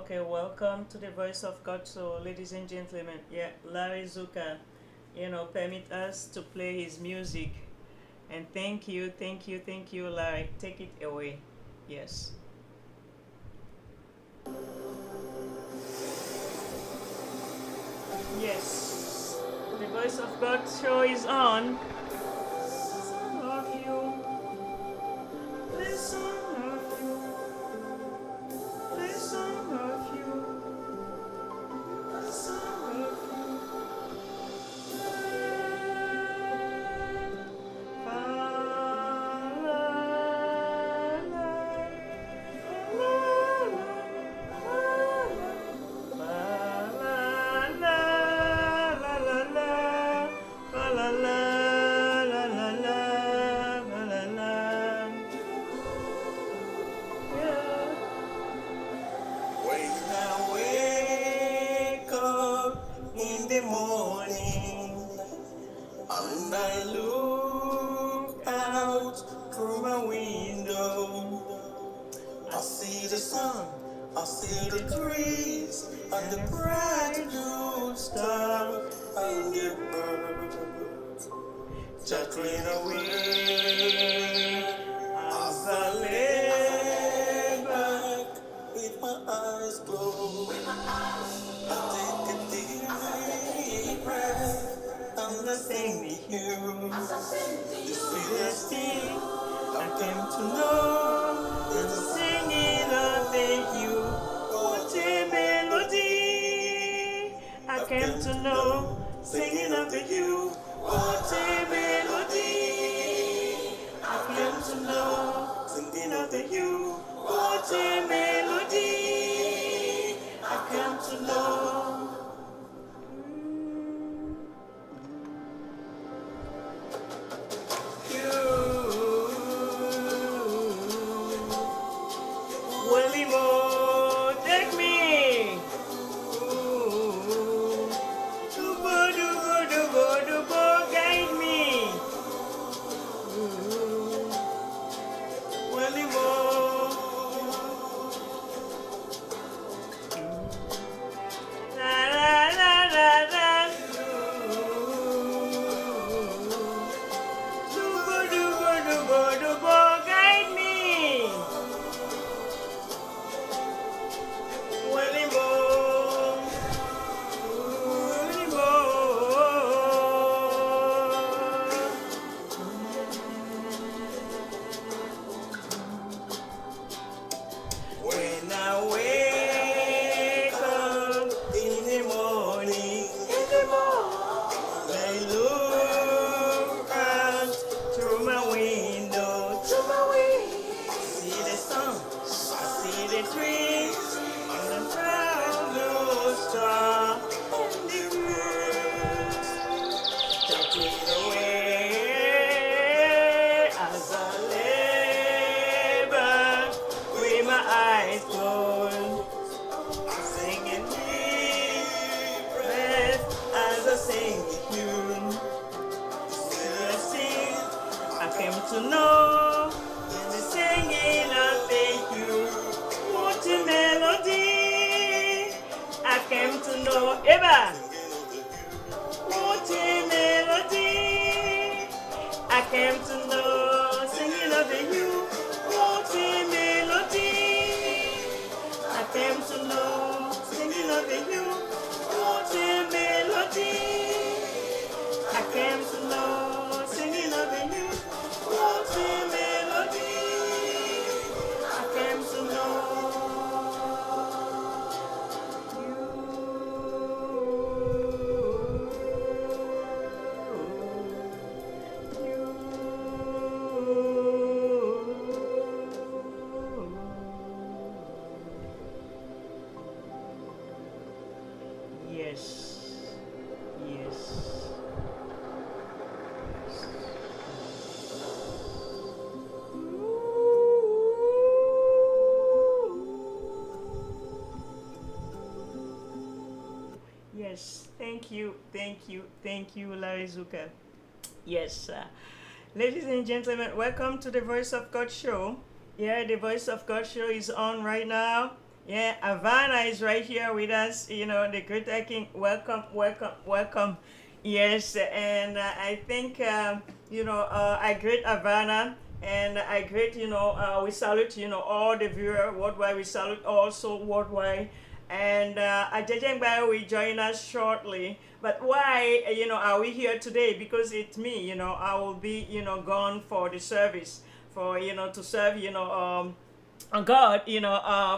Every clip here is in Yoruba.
Okay, welcome to the Voice of God. So, ladies and gentlemen, yeah, Larry Zuka, permit us to play his music. And thank you, Larry. Take it away. Yes. Yes. The Voice of God show is on. Some of you, listen of you, listen of you, listen of you. When I wake up in the morning and I look out through my window, I see the sun, I see the trees, and the bright blue star, and the birds chuckling away as I lay back with my eyes closed. I take a deep breath and I sing to you. The sweetest thing I came to know is the singing of thank you. What a melody I came to know, singing of you. What a melody I came to know, singing of you. What a melody I came to know. Willie Mo, take me. Dubo, dubo, dubo, dubo, guide me. Willie Mo. La la la la la. Dubo, dubo, dubo, dubo, guide me. Willie Mo. Willie Mo. When I wake up in the morning, I look out through my window, see the sun, I see the trees, and the proud blue star, and the birds chuckling away as I lay back with my eyes closed, singing deep breath as I sing with you. The sing I came to know, and the singing I thank you. What a melody I came to know. Eva, what a melody I came to know, singing of you. What a melody I came to know, singing of you. What a melody I came to know, singing of you. What a melody I came to know. Yes. Yes. Yes, thank you, Larry Zuka. Yes, ladies and gentlemen, welcome to the Voice of God show. Yeah, the Voice of God show is on right now. Yeah, Havana is right here with us. The Greater King. Welcome, welcome, welcome. Yes, and I think I greet Havana, and I greet we salute all the viewer worldwide. We salute also worldwide, and Ajajengba will join us shortly. But why are we here today? Because it's me. I will be gone for the service for to serve God,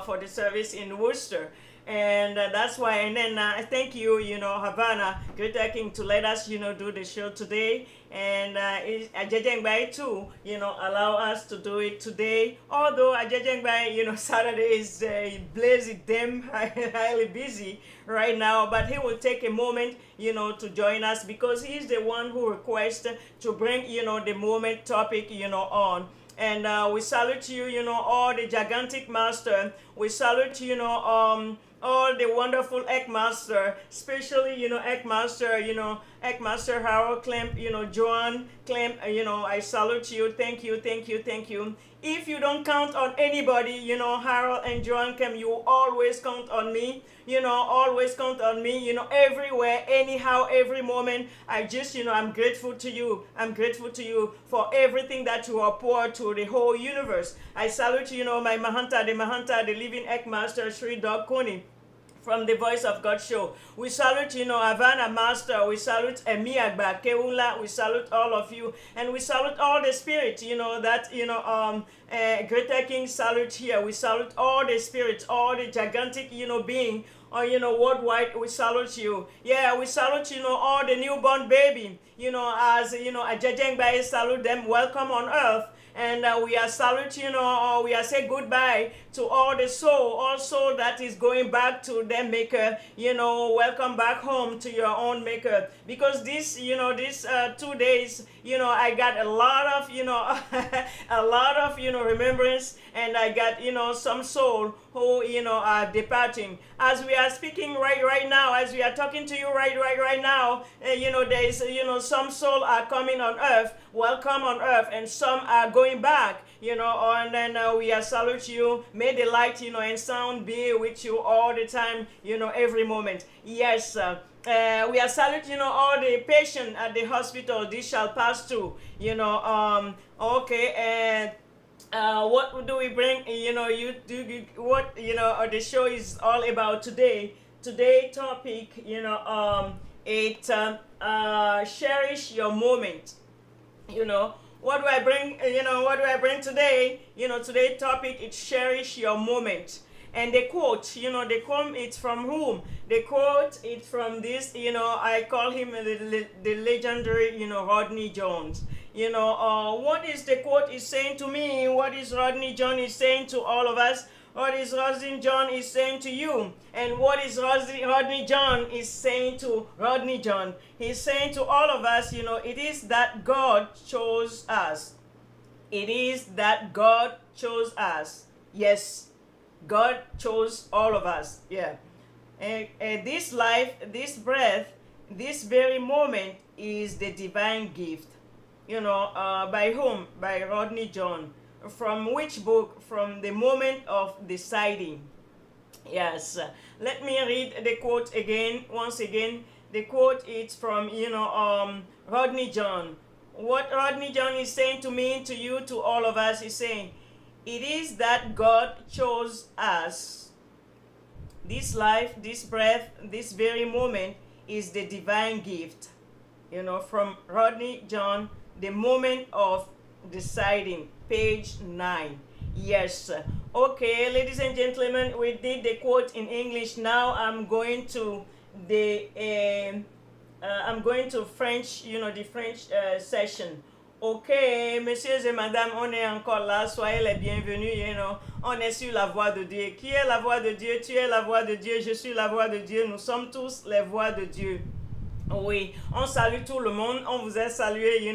for the service in Worcester. And that's why, and then thank you, Havana, Greater King, to let us, do the show today. And Ajajengbai too, allow us to do it today. Although Ajajengbai, Saturday is blazing damn highly busy right now, but he will take a moment, to join us because he's the one who requested to bring, the moment topic, on. And we salute you, all the gigantic master. We salute, all the wonderful egg master, especially, egg master, egg master Harold Clemp, Joan Clemp, I salute you. Thank you, thank you, thank you. If you don't count on anybody, Harold and Joan Clemp, you always count on me. Always count on me, everywhere, anyhow, every moment. I just, I'm grateful to you. I'm grateful to you for everything that you are poured to the whole universe. I salute, my Mahanta, the living egg master, Sri Dog Kuni, from the Voice of God show. We salute, Havana Master. We salute Emiagba, Keula. We salute all of you. And we salute all the spirits, that, Greater King salute here. We salute all the spirits, all the gigantic, being, or, worldwide. We salute you. Yeah, we salute, all the newborn baby, as, Ajajengbai salute them. Welcome on earth. And we are saluting, we are saying goodbye to all the soul also that is going back to their maker. Welcome back home to your own maker. Because this, these 2 days, I got a lot of, a lot of, remembrance, and I got, some soul who, are departing. As we are speaking right now, as we are talking to you right now, there is, some soul are coming on earth, welcome on earth, and some are going back, and then we are salute you. May the light, and sound be with you all the time, every moment. Yes, we are saluting, all the patients at the hospital. This shall pass too, okay, and what do we bring? What the show is all about today. Today topic, cherish your moment. What do I bring? What do I bring today? Today's topic is cherish your moment. And the quote, the quote, it's from whom? The quote, it's from this, I call him the legendary, Rodney Jones. What is the quote is saying to me? What is Rodney John is saying to all of us? What is Rodney John is saying to you? And what is Rodney John is saying to Rodney John? He's saying to all of us, it is that God chose us. It is that God chose us. Yes, God chose all of us. Yeah. And this life, this breath, this very moment is the divine gift. By whom? By Rodney John. From which book? From the moment of deciding. Yes. Let me read the quote again. Once again, the quote is from Rodney John. What Rodney John is saying to me, to you, to all of us, is saying, it is that God chose us. This life, this breath, this very moment is the divine gift. From Rodney John, the moment of deciding, page 9. Yes. Okay, ladies and gentlemen, we did the quote in English. Now I'm going to French, the French session. Ok, messieurs et madame, on est encore là, soyez les bienvenus, on est sur la voix de Dieu. Qui est la voix de Dieu? Tu es la voix de Dieu, je suis la voix de Dieu, nous sommes tous les voix de Dieu. Oui, on salue tout le monde, on vous a salué,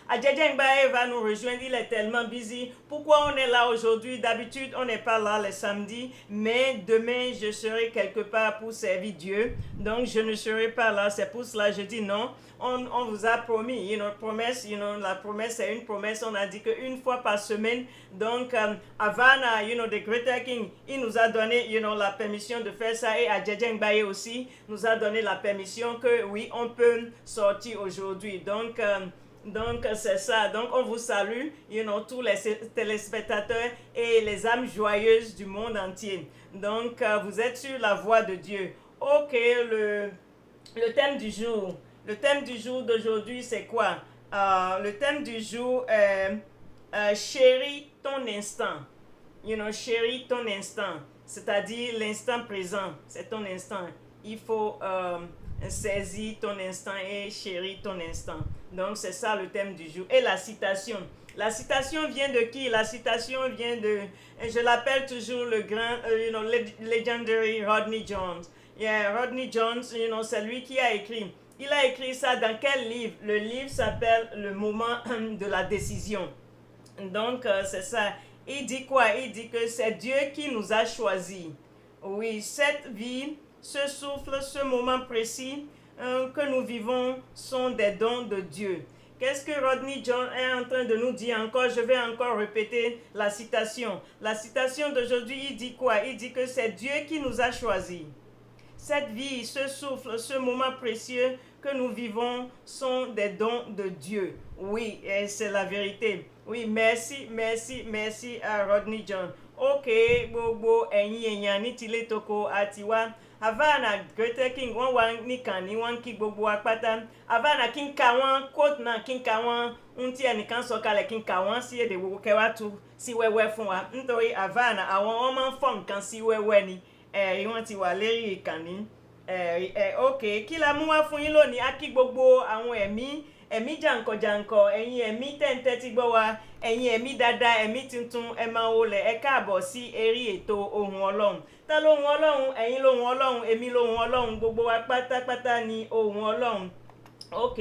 Adjedjengbae va nous rejoindre, il est tellement busy. Pourquoi on est là aujourd'hui? D'habitude, on n'est pas là les samedis, mais demain, je serai quelque part pour servir Dieu. Donc, je ne serai pas là, c'est pour cela que je dis non. On vous a promis, promesse, la promesse c'est une promesse, on a dit qu'une fois par semaine, donc Havana, the Greater King, il nous a donné, la permission de faire ça, et Adjedjengbae aussi nous a donné la permission que oui, on peut sortir aujourd'hui. Donc c'est ça. Donc on vous salue, tous les téléspectateurs et les âmes joyeuses du monde entier. Donc vous êtes sur la voie de Dieu. Ok, le thème du jour. Le thème du jour d'aujourd'hui, c'est quoi? Le thème du jour est chéris ton instant. Chéris ton instant. C'est-à-dire l'instant présent. C'est ton instant. Il faut saisir ton instant et chérir ton instant. Donc c'est ça le thème du jour. Et la citation. La citation vient de qui? La citation vient de, je l'appelle toujours le grand, legendary Rodney Jones. Yeah, Rodney Jones, c'est lui qui a écrit. Il a écrit ça dans quel livre? Le livre s'appelle Le moment de la décision. Donc c'est ça. Il dit quoi? Il dit que c'est Dieu qui nous a choisis. Oui, cette vie, ce souffle, ce moment précis que nous vivons sont des dons de Dieu. Qu'est-ce que Rodney John est en train de nous dire encore? Je vais encore répéter la citation. La citation d'aujourd'hui, il dit quoi? Il dit que c'est Dieu qui nous a choisis. Cette vie, ce souffle, ce moment précieux que nous vivons sont des dons de Dieu. Oui, et c'est la vérité. Oui, merci à Rodney John. Ok, bobo, ni tile toko atiwa. Havana Greater King, wan ni kan ni wan ki bobo akpata. Havana king kawan, quote na king kawan, unti anikan sokale king kawan si de bobo kewatu si wewe fun wa. Ntori Havana, awon oman fon kan si wewe ni. Wọ́n ti wà lérí ìkànnì ok kí la mú wá fún yín lónìí á kí gbogbo àwọn ẹ̀mí jàǹkànjàǹkàn ẹ̀yin ẹ̀mí tẹ́ǹtẹ́ ti gbọ́ wa ẹ̀yin ẹ̀mí dáadáa ẹ̀mí tuntun ẹ máa wọlé ẹ káàbọ̀ sí eré ètò ohùn ọlọ́run tá lóhùn ọlọ́run ẹ̀yin lóhùn ọlọ́run èmi lóhùn ọlọ́run gbogbo wa pátápátá ni ohùn ọlọ́run ok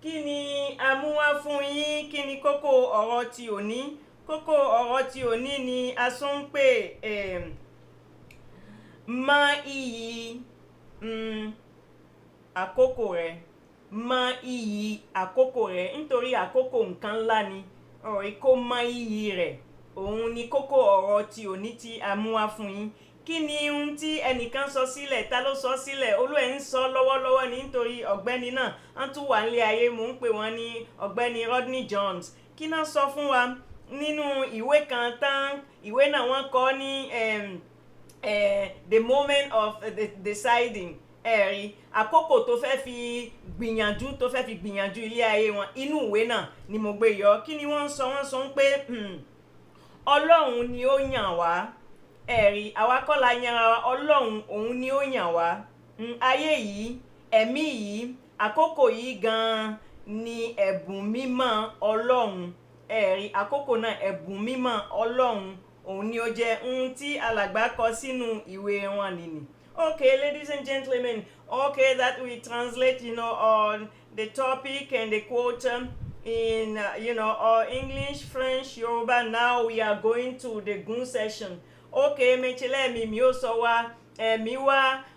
kí ni a mú wá fún yín kí ni kókó ọ̀rọ̀ ti òní kókó ọ̀rọ̀ ti òní ni a sún ń pè mọ iyì àkókò rẹ mọ iyì àkókò rẹ nítorí àkókò nǹkan ńlá ni ọ̀rọ̀ kó mọ iyì rẹ̀ òun ni kókó ọ̀rọ̀ tí òní tí a mú wá fún yín kí ni ohun tí ẹnìkan sọ sílẹ̀ ta ló sọ sílẹ̀ olúẹ̀ ń sọ lọ́wọ́lọ́wọ́ ní nítorí ọ̀gbẹ́ni náà wọ́n tún wà nílé ayé mò ń pè wọ́n ní ọ̀gbẹ́ni Rodney Jones kí náà sọ fún wa nínú ìwé kan tán ìwé náà wọ́n kọ ní the moment of deciding ẹ̀rí àkókò tó fẹ́ fi gbìyànjú ilé ayé wọn inú ìwé náà ni mo gbé yọ kí ni wọ́n sọ pé ọlọ́run ni ó yàn wá ẹ̀rí àwa kọ́ la yan ara ọlọ́run òun ni ó yàn wá ayé yìí ẹ̀mí yìí àkókò yìí gan-an ni ẹ̀bùn mímọ́ ọlọ́run ẹ̀rí àkókò náà ẹ̀bùn mímọ́ ọlọ́run òun ni ó jẹ́ ohun tí alàgbà kọ sínú ìwé wọn nìyí. Okay, ladies and gentlemen, okay, that we translate, on the topic and the quote in, English, French, Yoruba. Now we are going to the Gun session. Okay, mechele mi o so wa,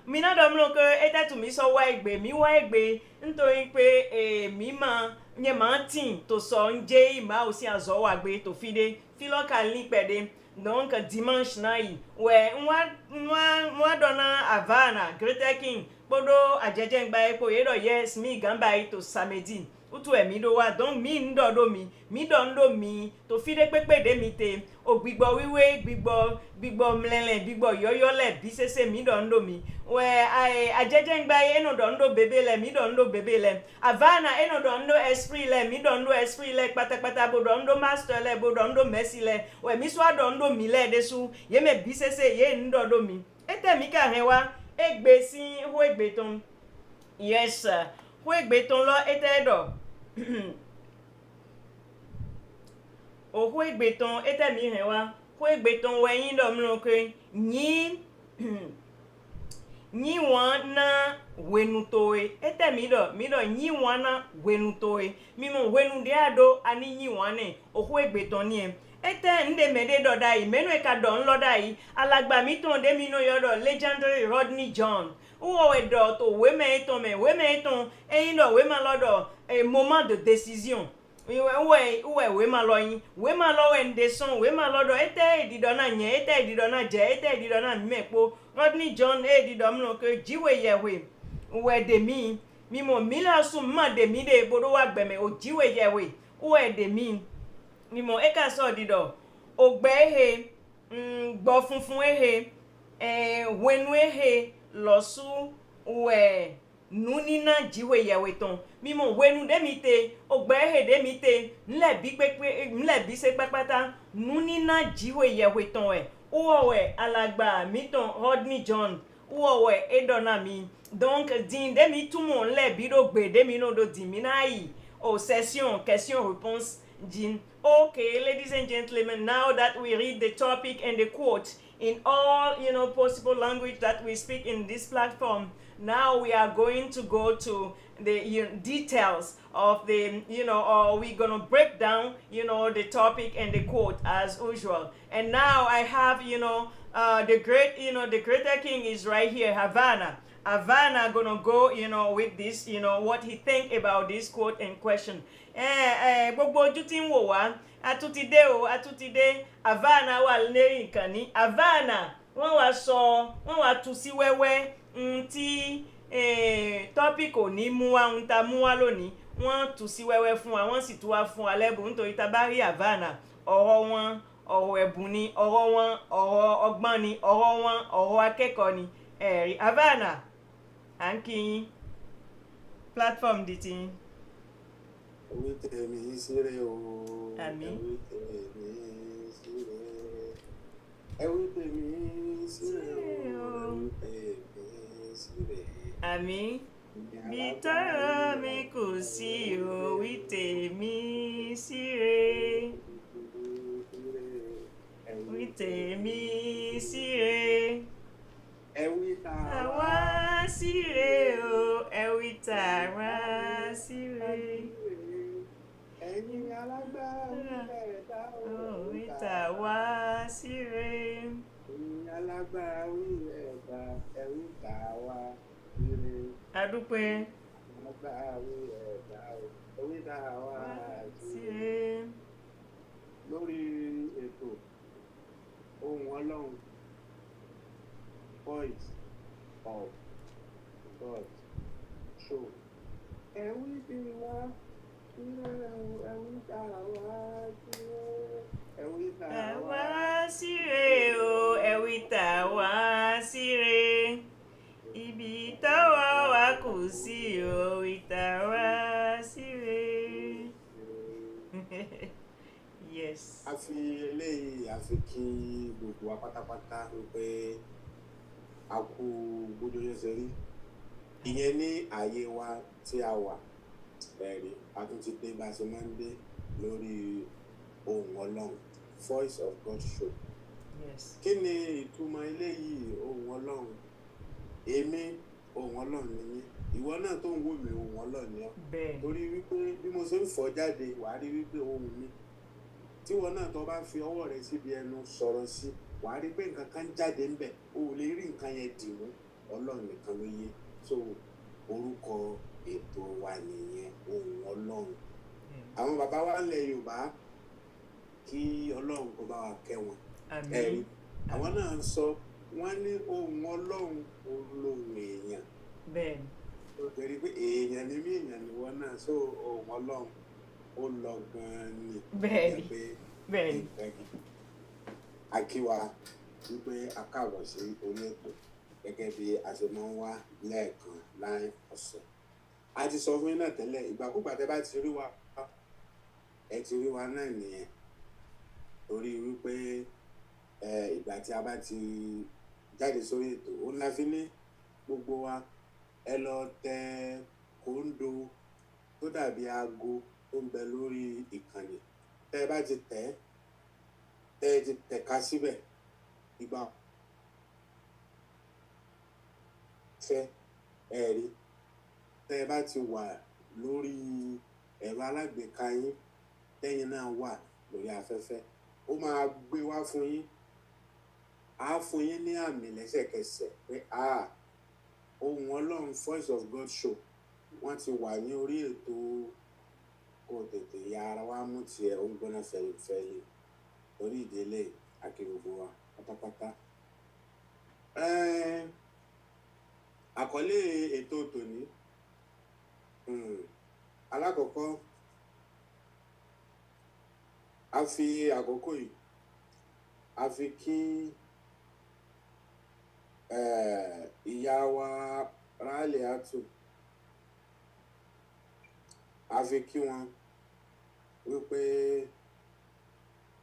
mi na do mlo ko eta tu mi so wa egbe, mi wa egbe, nítorí pé mi ma nye ma tin to so nje ma o si azo wa gbe to fide, filoka li pede. Donc dimanche naï ouais moi donna Havana Greater King bodo Adjedjengbae po yedo yes mi gamba to samedi utu emi do wa donc mi ndo do mi to fide pepe de mi te ogbigbo wiwe gbigbo mlele gbigbo yoyole bi sese mi do mi we Adjedjengbae eno do bebe le mi do bebe le Havana eno do esprit le mi do esprit le patapata bo do master le bo do mercy le we mi so do mi le desu ye me bi sese ye ndo do mi ete mi ka rewa egbe si ho egbe ton yes ho egbe ton lo ete do o ho egbe ton ete mi rewa ho egbe ton we yin do mlo ke yin nyiwana wenutoe ete mido nyiwana wenutoe mimo wenu de ado ani nyiwane ohwe gbetonie ete nde mede do dai menu e ka don lo dai alagba mi ton de mino yodo legendary Rodney John uwo we do to we me ton eyin do we ma lodo a moment de décision we ma lo yin we ma lo we nde son we ma lodo ete edido na nye ete edido na je ete edido na mepo Rodney John edido mno ke jiwe yewe we de mi mo mila su ma de mi de bodo wa gbeme o jiwe yewe we de mi mo eka so dido ogbe ehe gbo funfun ehe wenu ehe losu we nunina jiwe yewe ton mimo wenu demite ogbe ehe demite nle bi se papata nunina jiwe yewe ton uwe alagba miton Rodney John uwe edona mi donc din demi tout mon le bido gbe demi no do diminai o session question réponse din. Okay, ladies and gentlemen, now that we read the topic and the quote in all possible language that we speak in this platform, now we are going to go to the details of the or we're gonna break down the topic and the quote as usual. And now I have the greater king is right here, Havana gonna go with this what he think about this quote and question. Gbogbo ojú tí ń wò wá atútidé Havana wà lérí ìkànnì Havana wọ́n wá tú sí wẹ́wẹ́ tí topic ò ní mú wá ń ta mú wá lónìí wọ́n tú sí wẹ́wẹ́ fún wa wọ́n sì tú wá fún wa lẹ́bùn nítorí tá bá rí Havana ọ̀rọ̀ wọn ọ̀rọ̀ ẹ̀bùn ni ọ̀rọ̀ wọn ọ̀rọ̀ ọgbọ́n ni ọ̀rọ̀ wọn ọ̀rọ̀ akẹ́kọ̀ọ́ ni ẹ̀rí Havana à ń kí yín platform di ti yín. Ẹ̀wí tèmi síre o. Àmín. Ẹ̀wí tèmi síre o. Ẹ̀wí tèmi síre. Àmín. Bí tọ́rọ̀ mi kò sí o, wí tèmi síre. Wí tèmi síre. Ẹ̀wí tàwa síre o, ẹ̀wí tàwa síre. Ẹ̀yin alágbára ẹ̀dá o, ẹ̀wí tàwa síre. Ẹ̀yin alágbára ẹ̀dá, ẹ̀wí tàwa síre. Adúpẹ́. Alágbára ẹ̀dá o, ẹ̀wí tàwa síre. Lórí ètò Ohùn Ọlọ́run, Voice of God show. Ẹ̀wí ti wá. Tàwa síre o, ẹ̀wí tàwa síre. Ibi tọ́wọ́ wa kù sí o, ẹ̀wí tàwa síre. Yes. A fi eléyìí a fi kí gbogbo wa pátápátá wípé a kú gbójú ṣẹṣẹ rí. Ìyẹn ní ààyè wa tí a wà. Ẹ̀rí a tún ti dé bá a ṣe máa ń dé lórí Ohùn Ọlọ́run, Voice of God show. Yes. Kí ni ìtumọ̀ eléyìí Ohùn Ọlọ́run? Èmi Ohùn Ọlọ́run ni mí. Ìwọ náà tó ń wò mí Ohùn Ọlọ́run ni ọ́. Bẹ́ẹ̀. Torí wípé bí mo ṣe ń fọ̀ jáde wàá rí wípé ohùn mi. Tí ìwọ náà tó bá fi ọwọ́ rẹ síbi ẹnu sọ̀rọ̀ sí, wàá rí pé nǹkan kan jáde ń bẹ̀. O ò lè rí nǹkan yẹn dì mú. Ọlọ́run nìkan ló yé. So orúkọ ètò wa nìyẹn Ohùn Ọlọ́run. Àwọn bàbá wa ńlẹ̀ Yorùbá kí Ọlọ́run kó bá wa kẹ́ wọn. Ẹ̀rí àwọn náà ń sọ wọ́n ní Ohùn Ọlọ́run olóhùn èèyàn. Bẹ́ẹ̀ni. Ó torí pé èèyàn ni mí èèyàn ni wọ́n náà so Ohùn Ọlọ́run ó lọ gan-an ni. Bẹ́ẹ̀ni. Bẹ́ẹ̀ni. Akíwa wípé a káàbọ̀ sí orí ètò gẹ́gẹ́ bí a ṣe máa ń wá lẹ́ẹ̀kan láàrin ọ̀sẹ̀. A ti sọ fún yín náà tẹ́lẹ̀ ìgbàkúgbà tẹ́ bá ti rí wa ẹ ti rí wa náà nìyẹn torí wípé ìgbà tí a bá ti jáde sórí ètò ó ńlá fi ní gbogbo wa ẹ lọ tẹ kóńdó tó dàbí aago tó ń bẹ lórí ìkànnì tẹ́ ẹ bá ti tẹ̀ka síbẹ̀ ìgbà afẹ́fẹ́ ẹ̀rí tẹ́ ẹ bá ti wà lórí ẹ̀rọ alágbèéká yín tẹ́yin náà wà lórí afẹ́fẹ́ ó máa gbé wá fún yín á fún yín ní àmì lẹ́sẹ̀kẹsẹ̀ pé ohùn Ọlọ́run Voice of God show wọ́n ti wà ní orí ètò kó tètè ya ara wa mú tiẹ̀ ó ń gbóná fẹ́lifẹ́li orí ìdílé akérògbò wa pátápátá. Àkọlé ètò tòní alákọ̀ọ́kọ́ a fi àkókò yìí a fi kí ìyá wa Rálẹ̀ Àtù a fi kí wọn wípé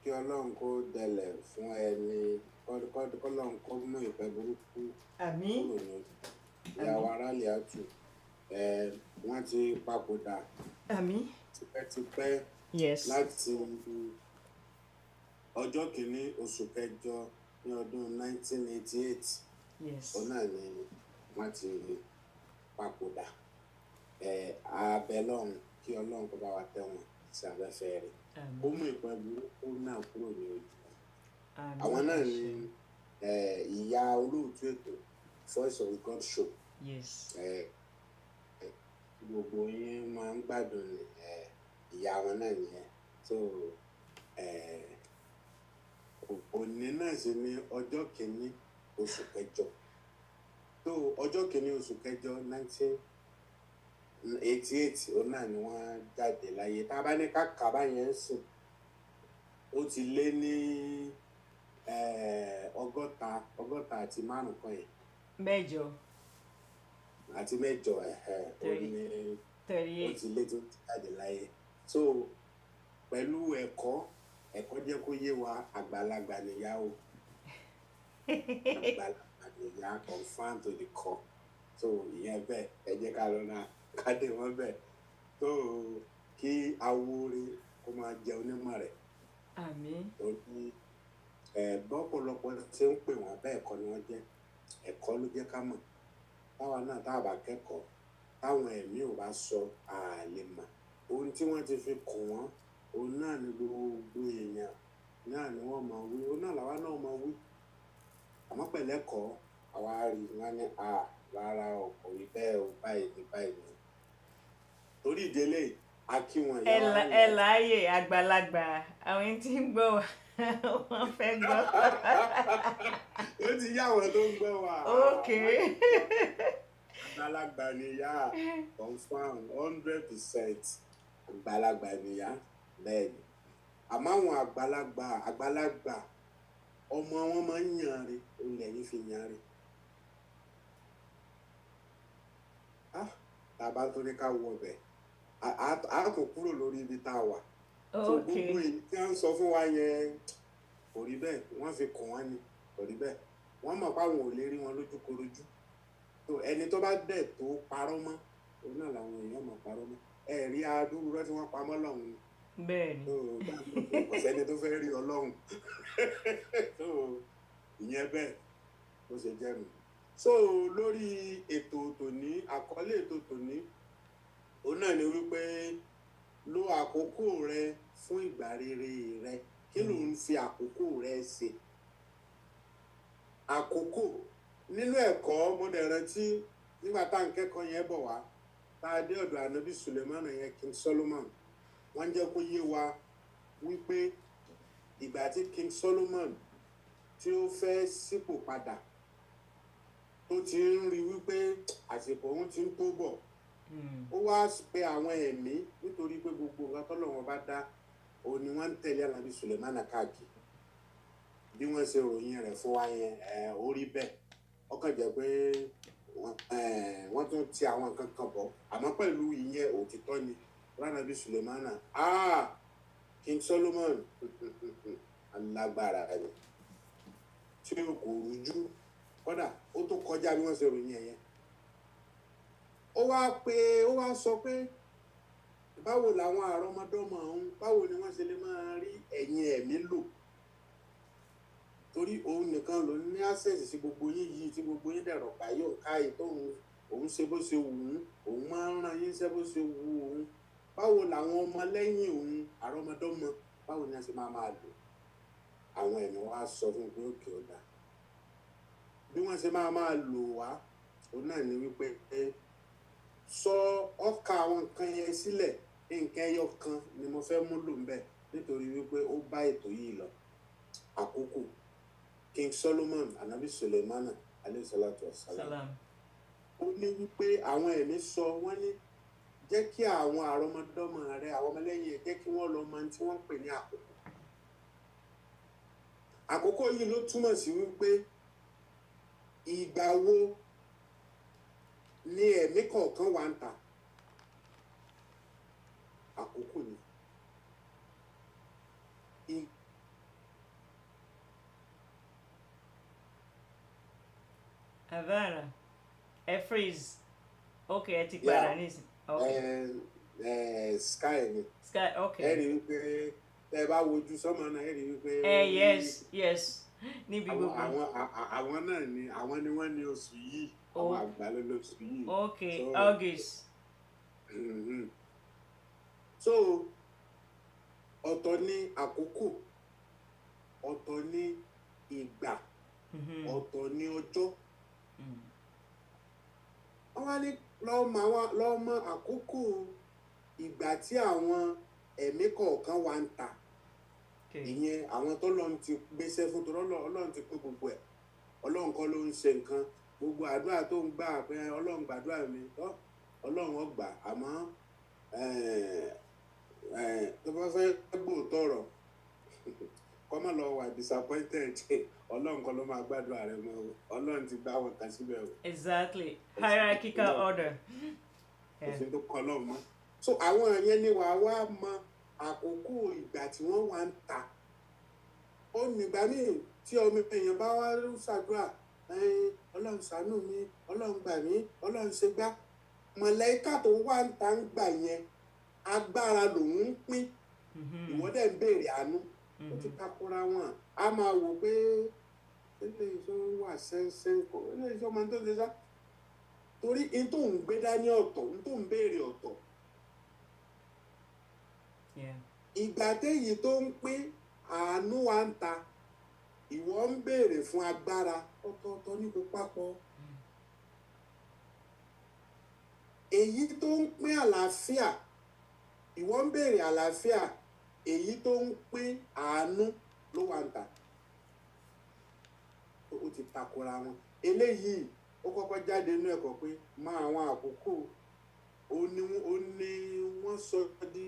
kí Ọlọ́run kó dẹlẹ̀ fún ẹni kọ́lọ́run kó mú ìpẹ́ burúkú àmín kúrò ní ìyá wa Rálẹ̀ Àtù wọ́n ti papòdà àmín tipẹ́tipẹ́ yes láti ọjọ́ kìíní oṣù kẹjọ ní ọdún 1988 yes ọ̀nà ni wọ́n ti papòdà abẹ́lọ́run kí Ọlọ́run kó bá wa tẹ́ wọn sí abẹ́fẹ́ rẹ̀ ó mú ìpẹ́ burúkú náà kúrò ní ojú àwọn náà ni ìyá olóòtú ètò Voice of God show yes gbogbo yín máa ń gbádùn ìyá wọn náà nìyẹn so òní náà sì ni ọjọ́ kìíní oṣù kẹjọ so ọjọ́ kìíní oṣù kẹjọ 1988 òun náà ni wọ́n jáde láyé tá a bá ní ká báyẹn sùn ó ti lé ní ọgọ́ta àti márùn kan yẹn mẹ́jọ àti mẹ́jọ ó ti lé tó jáde láyé so pẹ̀lú ẹ̀kọ́ jẹ́ kó yé wa àgbàlagbà nìyá o àgbàlagbà nìyá confam to the core so ìyẹn bẹ́ẹ̀ ẹ jẹ́ ká lọ náà ká dé wọn bẹ́ẹ̀ so kí awore kó máa jẹ onímọ̀ rẹ̀ àmín torí bọ́pọ̀lọpọ̀ tí ń pè wọ́n bẹ́ẹ̀ kọ́ ni wọ́n jẹ́ ẹ̀kọ́ ló jẹ́ ká mọ̀ táwa náà tá a bá kẹ́kọ̀ọ́ táwọn ẹ̀mí ò bá sọ àlè mọ̀ ohun tí wọ́n ti fi kùn wọ́n òun náà ni gbogbo èèyàn náà ni wọ́n máa wí òun náà làwa náà máa wí àmọ́ pẹ̀lẹ́kọ̀ àwa rí wọn ní rárá ọkọ̀ rí bẹ́ẹ̀ o báyìí ní báyìí ni torí ìdílé a kí wọn ìyá wa ẹ láàyè àgbàlagbà àwọn tí ń gbọ́ wa wọ́n fẹ́ gbọ́. ó ti yá àwọn tó ń gbọ́ wa. ok. àgbàlagbà nìyá confam 100% àgbàlagbà nìyá bẹ́ẹ̀ ni àmọ́ àwọn àgbàlagbà ọmọ wọn máa ń yàn rí olè yìí fi yàn rí tàbá tó ní ká wọ ọbẹ̀ a kò kúrò lórí ibi tá a wà so gbogbo èyí tí wọ́n sọ fún wa yẹn kò rí bẹ́ẹ̀ wọ́n fi kàn wọ́n ni kò rí bẹ́ẹ̀ wọ́n mọ̀ pé àwọn ò lè rí wọn lójúkorojú so ẹni tó bá dẹ̀ tó parọ́ mọ́ òun náà làwọn èèyàn mọ̀ parọ́ mọ́ ẹ̀rí adúrú rẹ tí wọ́n pamọ́ lọ́hùn ni bẹ́ẹ̀ni kò sẹ́ni tó fẹ́ rí Ọlọ́run so ìyẹn bẹ́ẹ̀ bó ṣe jẹ́ mi so lórí ètò tòní àkọlé ètò tòní òun náà ni wípé lo àkókò rẹ fún ìgbà rere rẹ kí ló ń fi àkókò rẹ ṣe àkókò nínú ẹ̀kọ́ mo dẹ̀ rántí nígbà tá à ń kẹ́kọ̀ọ́ yẹn bọ̀ wá tá a dé ọ̀dọ̀ ànábì Suleiman yẹn King Solomon wọ́n jẹ́ kó yé wa wípé ìgbà tí King Solomon tí ó fẹ́ sípò padà tó ti ń rí wípé àsìkò òun ti ń tó bọ̀ ó wá pe àwọn ẹ̀mí nítorí pé gbogbo nǹkan tọ́lọ́run bá dá òun ni wọ́n ń tẹ̀lé ànábì Suleiman káàkiri bí wọ́n ṣe ròyìn rẹ̀ fún wa yẹn ó rí bẹ́ẹ̀ ọkàn jẹ́ pé wọ́n tún ti àwọn nǹkan kan bọ̀ àmọ́ pẹ̀lú ìyẹn òtítọ́ ni ànábì Suleiman King Solomon alágbára ẹni tí o kò rújú kódà ó tó kọjá bí wọ́n ṣe ròyìn ẹ̀yẹn ó wá sọ pé báwo làwọn àrọmọdọ́mọ ọ̀hún báwo ni wọ́n ṣe lè máa rí ẹ̀yìn ẹ̀mí lò torí òun nìkan ló ní access sí gbogbo yín yìí tí gbogbo yín dẹ̀rọ̀ káyọ̀ káyì tóun òun ṣe bó ṣe wù ú òun máa ń ran yín ṣe bó ṣe wù òun báwo làwọn ọmọ lẹ́yìn òun àrọ́mọdọ́mọ báwo ni a ṣe máa lò àwọn ẹ̀mí wa sọ fún pé òkè ọ̀dà bí wọ́n ṣe máa lò wá òun náà ni wípé sọ ọkà àwọn nǹkan yẹn sílẹ̀ nǹkan ẹyọ kan ni mo fẹ́ mú lò ń bẹ̀ nítorí wípé ó bá ètò yìí lọ àkókò King Solomon anabi Sulemana alayhi salatu wassalam ó ní wípé àwọn ẹ̀mí sọ wọ́n ní jẹ́ kí àwọn àrọ́mọdọ́mọ rẹ àwọn ọmọlẹ́yìn ẹ̀ jẹ́ kí wọ́n lọ mọ tí wọ́n ń pè ní àkókò àkókò yìí ló túmọ̀ sí wípé ìgbà wo ni ẹ̀mí kọ̀ọ̀kan wà ń ta àkókò ni Havana freeze okay ẹ ti padà nísìn sky ni sky okay ẹ rí wípé tẹ bá wojú sọmọ náà ẹ rí wípé yes níbi gbogbo àwọn náà ni àwọn ni wọ́n ní oṣù yìí àwọn àgbàlẹ lóṣù yìí okay August so ọ̀tọ̀ ni àkókò ọ̀tọ̀ ni ìgbà ọ̀tọ̀ ni ọjọ́ wọ́n wá ní lọ́mọ àkókò ìgbà tí àwọn ẹ̀mí kọ̀ọ̀kan wà ń ta ìyẹn àwọn tọ́lọ́run ti gbéṣẹ́ fún torí Ọlọ́run ti pín gbogbo ẹ̀ Ọlọ́run kọ́ ló ń ṣe nǹkan gbogbo àdúrà tó ń gbà pé Ọlọ́run gbàdúrà mi Ọlọ́run ó gbà àmọ́ tó bá fẹ́ gbòòtọ̀ ọ̀rọ̀ kọ́ mọ̀ lọ wà disappointed Ọlọ́run kọ́ ló máa gbàdúrà rẹ mọ́ Ọlọ́run ti gbá wọn kan síbẹ̀ o. Exactly hierarchical order. òfin tó kọ́ lọ́ọ̀ mọ́ so àwọn yẹn ni wàá wá mọ àkókò ìgbà tí wọ́n wà ń ta ó nígbà míì tí ọmọ èèyàn bá wá ṣàdúrà Ọlọ́run ṣàánú mi Ọlọ́run gbà mí Ọlọ́run ṣe gbá mọ̀lẹ́kà tó wà ń ta ń gbà yẹn agbára lòun ń pín ìwọ́dẹ̀ ń béèrè àánú ó ti takora wọn a máa wò pé eléyìí tó wà sẹ́ńsẹ́ kò eléyìí tó máa ń tó ṣe sá torí n tó ń gbé dání ọ̀tọ̀ n tó ń béèrè ọ̀tọ̀ ìgbà téyìí tó ń pín àánú wa ń ta ìwọ ń béèrè fún agbára ọ̀tọ̀ọ̀tọ̀ ní kó papọ̀ èyí tó ń pín àlàáfíà ìwọ ń béèrè àlàáfíà èyí tó ń pín àánú ló wà ń tà ó ti takora wọn eléyìí ó kọ́kọ́ jáde nínú ẹ̀kọ́ pé máa àwọn àkókò ó ní wọ́n sọ di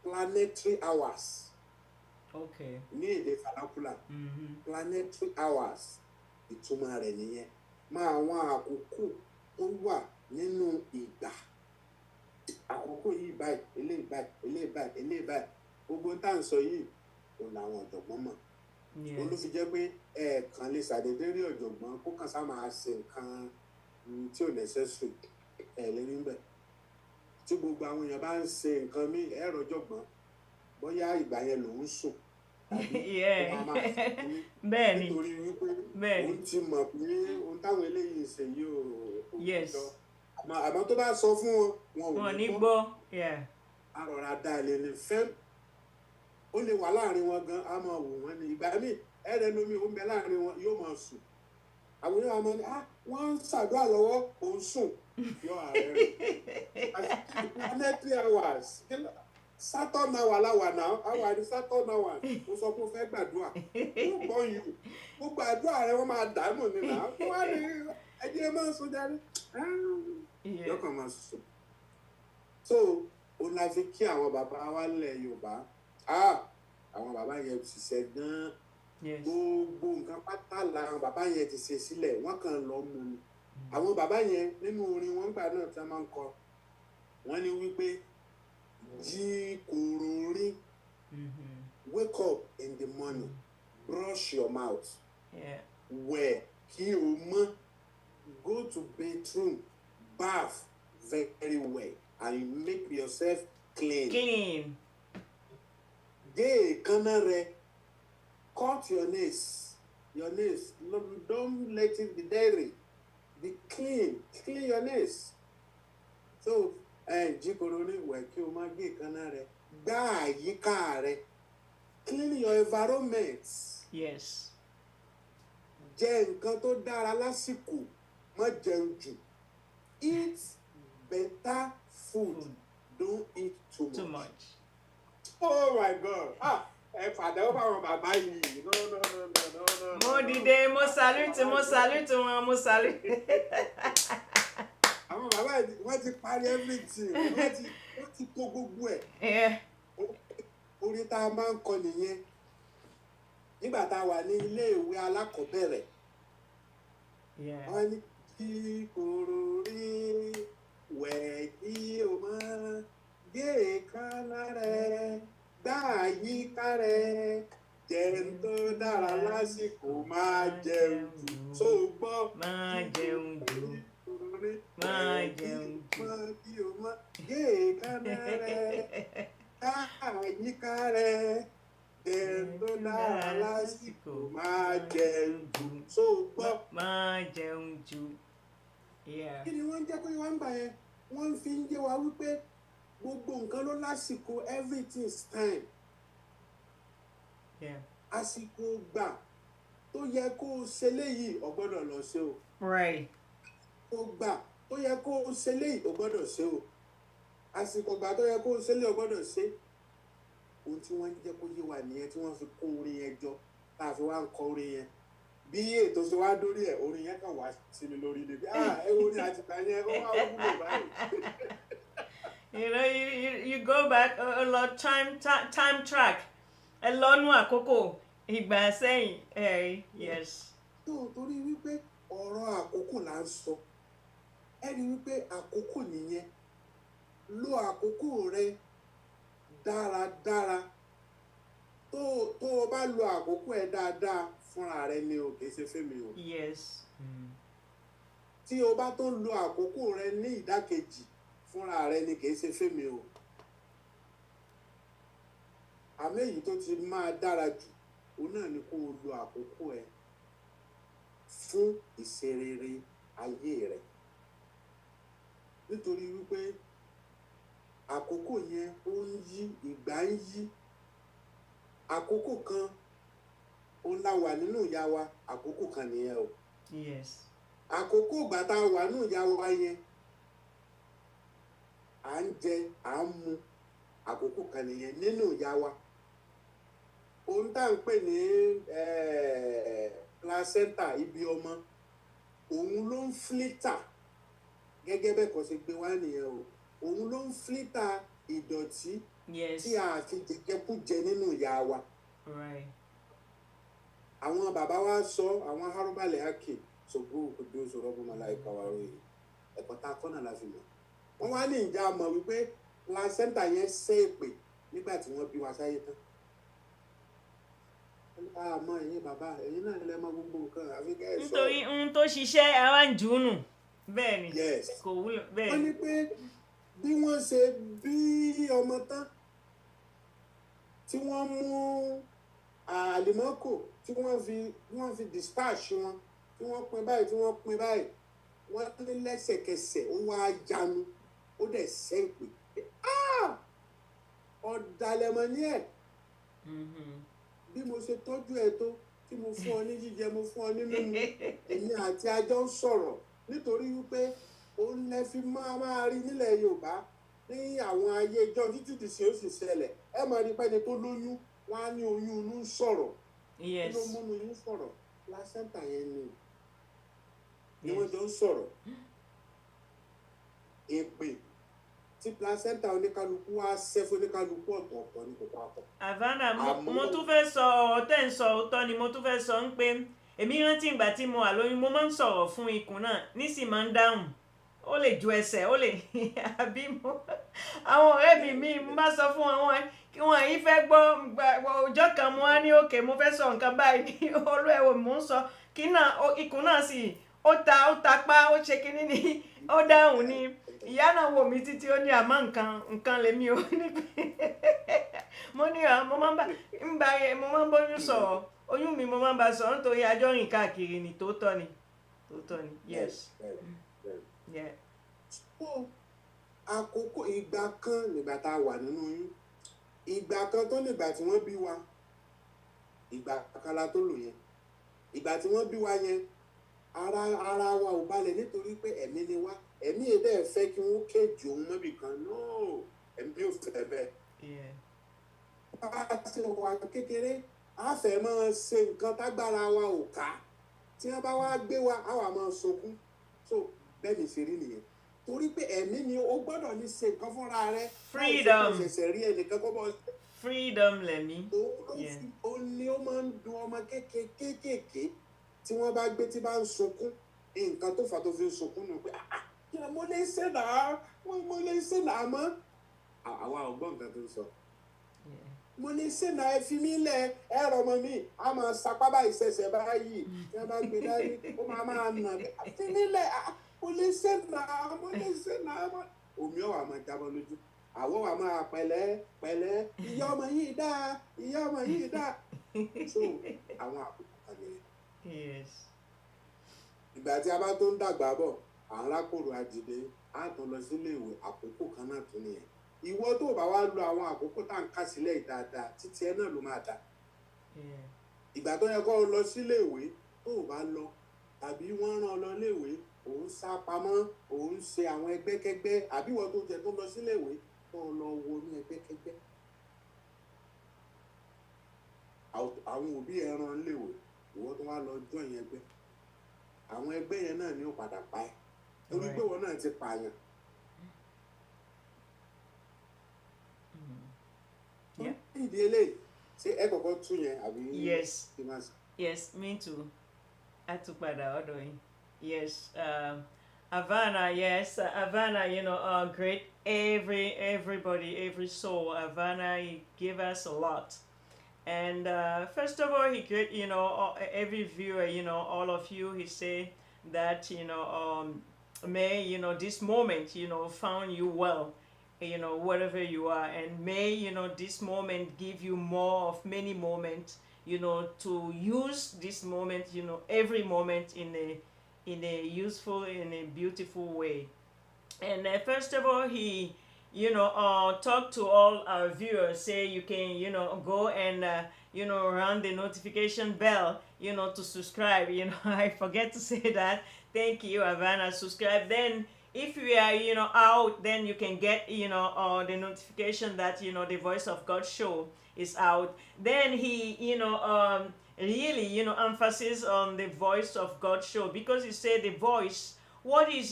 planetary hours ní èdè vernacular planetary hours ìtumọ̀ rẹ̀ nìyẹn máa àwọn àkókò tó wà nínú ìgbà àkókò yìí báyìí eléyìí báyìí eléyìí báyìí eléyìí báyìí gbogbo tá à ń sọ yìí kò làwọn ọ̀jọ̀gbọ́n mọ̀ ó ló fi jẹ́ pé ẹ̀ẹ̀kan lè ṣàdédé rí ọ̀jọ̀gbọ́n kó kàn sá máa ṣe nǹkan tí ò necessary lérí ńbẹ̀ tí gbogbo àwọn èèyàn bá ń ṣe nǹkan míì ẹ̀rọ ọ̀jọ̀gbọ́n bóyá ìgbà yẹn lòún sùn tàbí ó máa máa nítorí wípé òun ti mọ̀ pé ohun táwọn eléyìí ṣe yìí ò lọ àmọ́ tó bá sọ fún wọn ò ní gbọ́ àrọ̀rà dá ilé ní fẹ́ ó lè wà láàrin wọn gan á máa wò wọ́n ní ìgbà míì ẹ̀rẹ́ lómi ó ń bẹ láàrin wọn yóò máa sùn àwọn yóò máa ní wọ́n ń ṣàdúrà lọ́wọ́ òun sùn yọ ààrẹ rẹ̀ planetary hours Saturn hour láwà náà àwa ní Saturn hour mo sọ pé ó fẹ́ gbàdúrà ó gbọ́ yìí ó gbàdúrà rẹ̀ wọ́n máa dànù ní náà wọ́n á ní ẹjẹ́ máa sùn jáde yọkàn máa sùn so ó la fi kí àwọn bàbá wa lẹ̀ Yorùbá àwọn bàbá yẹn ti ṣe gan gbogbo nǹkan pátá làwọn bàbá yẹn ti ṣe sílẹ̀ wọ́n kàn lọ mú ni àwọn bàbá yẹn nínú orin wọn gbà náà tí wọ́n máa ń kọ wọ́n ní wípé jí kòrò rí wake up in the morning brush your mouth wẹ̀ kí o mọ́ go to bathroom bath very well and make yourself clean. Gé èékánná rẹ cut your nails your nails. Don't let it be dirty. Be clean. Clean your nails. So, jíkòrò ní ìwẹ̀ kí o má gé ìkaná rẹ. Gbá àyíká rẹ. Clean your environment. Yes. Jẹ nǹkan tó dára lásìkò. Má jẹun jù. Eat better food. Don't eat too much. Too much. Oh my God. Father, over bàbá yìí. No. Mo dìde, mo salute wọn, mo salute. Àwọn bàbá yìí wọ́n ti parí everything. Wọ́n ti kó gbogbo ẹ̀. Yeah. Orin tá a máa ń kọ nìyẹn. Nígbà tá a wà ní ilé ìwé alákọ̀ọ́bẹ̀rẹ̀. Yeah. Wọ́n ní kí kòrò rí wẹ̀ kí o máa gé èékánná rẹ̀. Gbá àyíká rẹ̀. Jẹun tó dára lásìkò máa jẹun jù. So gbọ́. Máa jẹun jù. Máa jẹun jù. Kí o máa gé èékánná rẹ̀. Gbá àyíká rẹ̀. Jẹun tó dára lásìkò máa jẹun jù. So gbọ́. Máa jẹun jù. Yeah. Kí ni wọ́n ń jẹ́ pé wọ́n ń gbà yẹn? Wọ́n fi ń jẹ́ wa wípé gbogbo nǹkan ló lásìkò, everything is time. Yeah. Àsìkò gbà tó yẹ kó o ṣe léyìí o gbọ́dọ̀ lọ ṣe o. Right. Àsìkò gbà tó yẹ kó o ṣe léyìí o gbọ́dọ̀ ṣe o. Àsìkò gbà tó yẹ kó o ṣe léyìí o gbọ́dọ̀ ṣe. Ohun tí wọ́n ń jẹ́ kó yé wa nìyẹn tí wọ́n fi kó orin yẹn jọ tá a fi wá ń kọ orin yẹn. Bí ètò ṣe wá dórí ẹ̀ orin yẹn kàn wá sí mi lórí níbi orin àtìgbà yẹn ó wá wúlò báyìí. You know, you go back a lot time track. Ẹ lọ́nu àkókò ìgbà sẹ́yìn. Yes. Tó torí wípé ọ̀rọ̀ àkókò là ń sọ. Ẹ rí wípé àkókò nìyẹn. Lo àkókò rẹ dáradára. Tó o bá lo àkókò ẹ dáadáa fúnra rẹ ni o kì í ṣe fẹ́mi o. Yes. Tí o bá tó lo àkókò rẹ ní ìdákejì fúnra rẹ ni kì í ṣe fẹ́mi o. Àmọ́ èyí tó ti máa dára jù òun náà ni kó o lo àkókò ẹ fún ìṣerere ayé rẹ. Nítorí wípé àkókò yẹn ó ń yí, ìgbà ń yí. Àkókò kan òun la wà nínú ìyá wa, àkókò kan nìyẹn o. Yes. Àkókò ìgbà tá a wà nínú ìyá wa yẹn à ń jẹ, à ń mu, àkókò kan nìyẹn nínú ìyá wa. Ohun tá à ń pè ní placenta ibi ọmọ òun ló ń flita gẹ́gẹ́ bẹ́ẹ̀ kan ṣe gbé wá nìyẹn o. Òun ló ń flita ìdọ̀tí tí a fi jẹjẹkújẹ nínú ìyá wa. Right. Àwọn bàbá wa sọ àwọn harúbalẹ̀ àkè ṣògbó òkòdó ṣòro ọmọ màláìka wa ròyìn ẹ̀kọ́ tá a kọ́ náà la fi mọ̀. Wọ́n wá ní ìjà mọ̀ wípé placenta yẹn ṣe èpè nígbà tí wọ́n bí wa sáyé tán. Àmọ́ ẹ̀yin bàbá ẹ̀yin náà lè mọ gbogbo nǹkan àfi kẹ́ ẹ sọ. Nítorí ohun tó ṣiṣẹ́ ara ń jùúnù. Bẹ́ẹ̀ ni. Yes. Kò wúlò. Bẹ́ẹ̀ Wọ́n ni. ní pé bí wọ́n ṣe bí ọmọ tán tí wọ́n mú àlìmọ́kò tí wọ́n fi dispatch wọn tí wọ́n pín báyìí wọ́n ní lẹ́sẹ̀kẹsẹ̀ ó wá yanu ó dẹ̀ sẹ́ǹpì ọ̀dàlẹ̀mọ̀ ní ẹ̀ bí mo ṣe tọ́jú ẹ tó tí mo fún ọ ní jíjẹ mo fún ọ ní mímu èmi àti ajọ́ ń sọ̀rọ̀ nítorí wípé òun lẹ fi máa rí nílẹ̀ Yorùbá ní àwọn ayé ìjọ títí tí ṣe ó sì ṣẹlẹ̀ ẹ máa rí pẹ́ni tó lóyún wọn á ní oyún inú ń sọ̀rọ̀ kí ló múnú inú sọ̀rọ̀ placenta yẹn ni wọ́n jọ ń sọ̀rọ̀ èpè tí placenta oníkálukú wá ṣẹ́ fún oníkálukú ọ̀tọ̀ọ̀tọ̀ ní kò papọ̀. Havana mo tún fẹ́ sọ ọ̀tẹ̀ ń sọ òótọ́ ni mo tún fẹ́ sọ ń pé èmi rántí ìgbà tí mo wà lóyún mo máa ń sọ̀rọ̀ fún ikùn náà nísì máa ń dáhùn ó lè ju ẹsẹ̀ ó lè àbí mo àwọn ọ̀rẹ́ mi máa sọ fún wọn kí wọ́n yìí fẹ́ gbọ́ ọjọ́ kan mo wá ní òkè mo fẹ́ sọ nǹkan báyìí ní olú ẹ̀wọ̀ mo ń sọ kí náà ikùn náà sì ó tapá ó ṣe kínní ni ó dáhùn ni ìyá náà wò mí títí ó ní àmọ́ nǹkan lèmi ò ní pé mo ní mo máa ń bóyún sọ̀rọ̀ oyún mi mo máa ń bá sọ nítorí àjọ rìn káàkiri ni tòótọ́ ni tòótọ́ ni yes yeah. Ó àkókò ìgbà kan nígbà tá a wà nínú oyún, ìgbà kan tó nígbà tí wọ́n bí wa, ìgbà kan la tó lò yẹn, ìgbà tí wọ́n bí wa yẹn ara wa ò balẹ̀ nítorí pé ẹ̀mí ni wá, ẹ̀mí yẹn dẹ̀ fẹ́ kí wọ́n kéjì òun mọ́bì kan no ẹ̀mí ò fẹ́ bẹ́ẹ̀. Bá a ṣe wà kékeré a fẹ́ máa ṣe nǹkan tágbára wa ò ká, tí wọ́n bá wá gbé wa á wà máa sunkún, so bẹ́ẹ̀ ni ṣe rí nìyẹn, torí pé ẹ̀mí ni ó gbọ́dọ̀ ní ṣe nǹkan fúnra rẹ̀. Freedom. Ṣẹ̀ṣẹ̀ rí ẹnìkan kọ́ bọ́. Freedom lẹ̀mí. Ó ní ó máa ń dùn ọmọ kéékèèké tí wọ́n bá gbé tí bá ń sunkún, nǹkan tó fà tó fi ń sunkún nù pé mo lè ṣe náà mo lè ṣe náà mọ́ àwa ò gbọ́ nǹkan tó ń sọ. Mo ní sínú ẹ fi mí lẹ ẹrọ ọmọ mi a máa sapá báyìí ṣẹ̀ṣẹ̀ báyìí tí wọ́n bá gbé dání ó máa nà fi mí lẹ mo lè ṣe náà mo lè ṣe náà mọ́. Omi ọ̀wà máa jábọ́ lójú, àwọ̀ wà máa pẹ̀lẹ́ ìyá ọmọ yìí dá ìyá ọmọ yìí dá. So àwọn àkókò kan nìyẹn. Ìgbà tí a bá tó ń dàgbà bọ̀ àwọn alákòrò àjìdé á tún lọ sílé ìwé, àkókò kan náà tún nìyẹn. Ìwọ tó bá wá lo àwọn àkókò tá ń kà sílẹ̀ dáadáa títí ẹ náà ló máa dà. Ìgbà tó yẹ kó o lọ sílé ìwé tó o bá lọ tàbí wọ́n rán ọ lọ ilé ìwé òun sá pamọ́ òun ṣe àwọn ẹgbẹ́kẹ́gbẹ́, àbí ìwọ tó jẹ tó lọ sílé ìwé tó lọ wo ní ẹgbẹ́kẹ́gbẹ́. Àwọn òbí ẹ rán ilé ìwé ìwọ tó wá lọ join ẹgbẹ́, àwọn ẹgbẹ́ yẹn náà ni ó padà pa ẹ́ torí pé wọn náà ti pààyàn. Ìdí eléyìí ṣé ẹ kọ́kọ́ tún yẹn àbí. Yes, me too. Atupada ọ̀dọ̀ yes, Havana, yes, Havana, great, everybody, every soul, Havana, he gave us a lot. And first of all, he great, every viewer, all of you, he say that, may, this moment, found you well, wherever you are, and may, this moment give you more of many moments, to use this moment, every moment in a useful, in a beautiful way. And first of all, he, talk to all our viewers, say you can, go and, run the notification bell, to subscribe, I forget to say that. Thank you, Havana, subscribe. Then if we are, out, then you can get, the notification that, the Voice of God show is out. Then he, really, emphasis on the Voice of God show, because he said the voice, what is,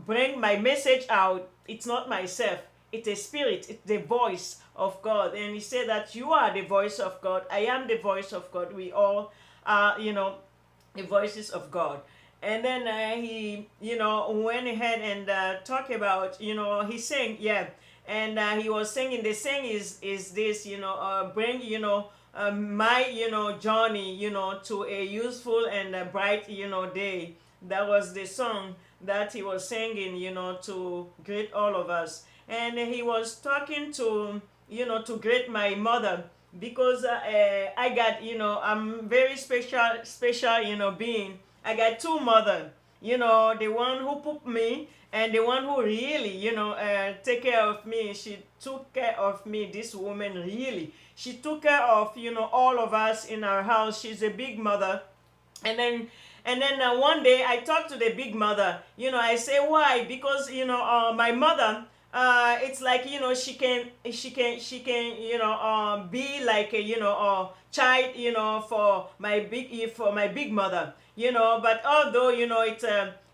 bring my message out, it's not myself, it's a spirit, it's the voice of God. And he said that you are the voice of God, I am the voice of God, we all are, the voices of God. And then he, went ahead and talked about, he sang, and he was singing, the sing is this, bring, my, journey, to a useful and a bright, day. That was the song that he was singing, to greet all of us. And he was talking to, to greet my mother, because I got, I'm very special, being. I got two mothers, the one who put me and the one who really, take care of me. She took care of me, this woman, really. She took care of, all of us in our house. She's a big mother. And then one day I talked to the big mother, I say, why? Because, my mother, it's like, she can, be like a, child, for my big mother, but although,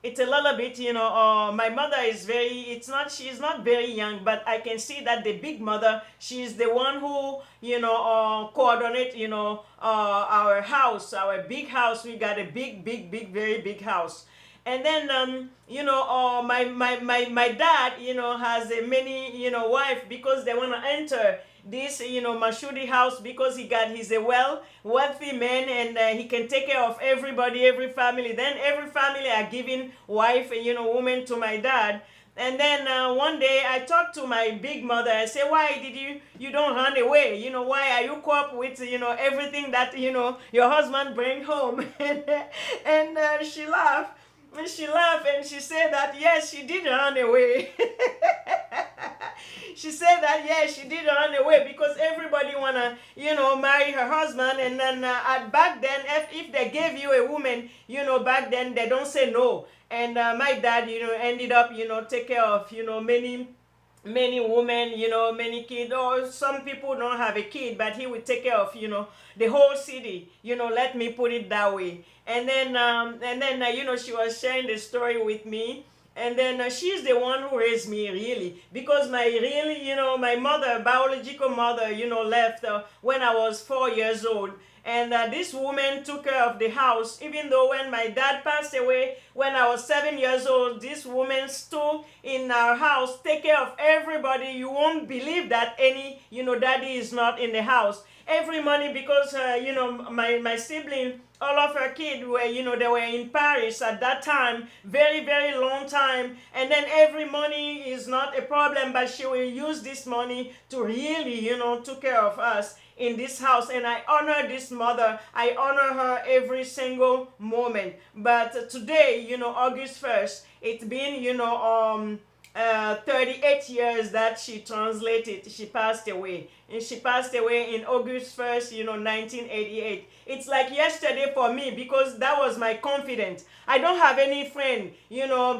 it's a little bit, my mother is she's not very young, but I can see that the big mother, she's the one who, coordinate, our house, our big house. We got a big, very big house. And then, my dad, has a many, wife, because they want to enter this, Mashudi house, because he's a wealthy man, and he can take care of everybody, every family. Then every family are giving wife, woman to my dad. And then one day I talked to my big mother. I said, why did you don't run away? Why are you cope with, everything that, your husband bring home? And she laughed. She laughed and she said that, yes, she did run away. She said that, yes, she did run away because everybody wanna, marry her husband. And then back then, if they gave you a woman, back then they don't say no. And my dad, ended up, take care of, many women, many kids, or some people don't have a kid, but he would take care of, the whole city, let me put it that way. And then she was sharing the story with me. And then she's the one who raised me, really, because my mother, biological mother, left when I was 4 years old. And this woman took care of the house, even though when my dad passed away when I was 7 years old. This woman stood in our house, take care of everybody. You won't believe that any daddy is not in the house every morning, because my sibling, all of her kids were, they were in Paris at that time, very, very long time. And then every money is not a problem, but she will use this money to really, take care of us in this house. And I honor this mother. I honor her every single moment. But today, August 1st, it's been, 38 years that she translated. She passed away. And she passed away in August 1st, 1988. It's like yesterday for me, because that was my confidence. I don't have any friend,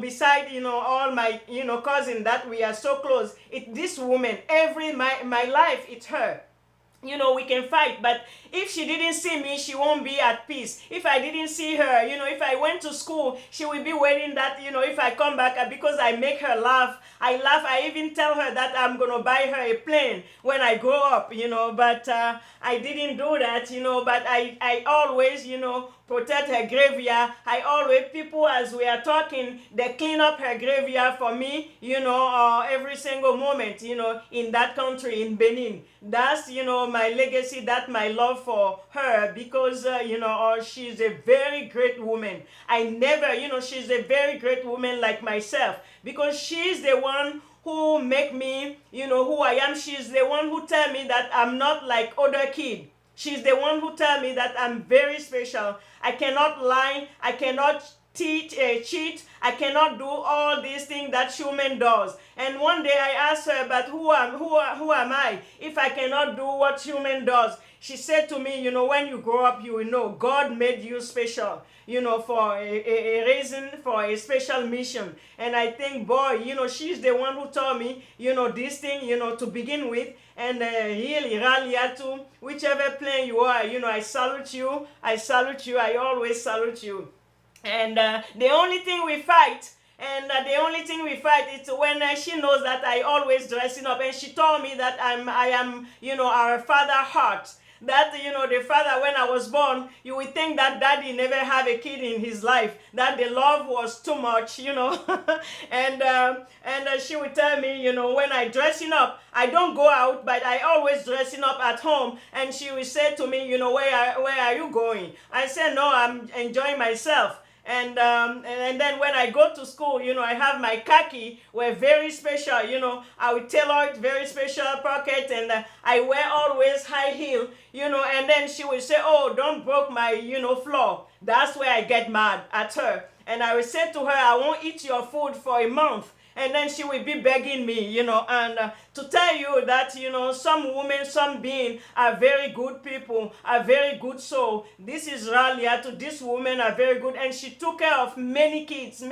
beside, all my, cousin that we are so close. It's this woman. My life, it's her. We can fight, but if she didn't see me, she won't be at peace. If I didn't see her, if I went to school, she will be waiting that, if I come back, because I make her laugh. I laugh. I even tell her that I'm going to buy her a plane when I grow up, but I didn't do that, but I always, protect her graveyard. I always, people as we are talking, they clean up her graveyard for me, every single moment, in that country, in Benin. That's, my legacy, that's my love for her, because, she's a very great woman. I never, she's a very great woman like myself, because she's the one who make me, who I am. She's the one who tell me that I'm not like other kids. She's the one who tell me that I'm very special. I cannot lie. I cannot cheat. I cannot do all these things that human does. And one day I asked her, but who am I if I cannot do what human does? She said to me, when you grow up, you will know God made you special, for a reason, for a special mission. And I think, boy, she's the one who told me, this thing, to begin with. And really, Raliatu, whichever plane you are, I salute you. I salute you. I always salute you. And the only thing we fight, is when she knows that I always dressing up. And she told me that I am, our father heart. That, the father, when I was born, you would think that daddy never have a kid in his life, that the love was too much, and she would tell me, when I dressing up, I don't go out, but I always dressing up at home. And she would say to me, where are you going? I said, no, I'm enjoying myself. And then when I go to school, I have my khaki, were very special, I would tailor it, very special pocket, and I wear always high heel, and then she would say, oh, don't break my, floor. That's where I get mad at her. And I would say to her, I won't eat your food for a month. And then she will be begging me, and to tell you that, some women, some beings are very good people, are very good soul. This is Ralia, to this woman are very good. And she took care of many kids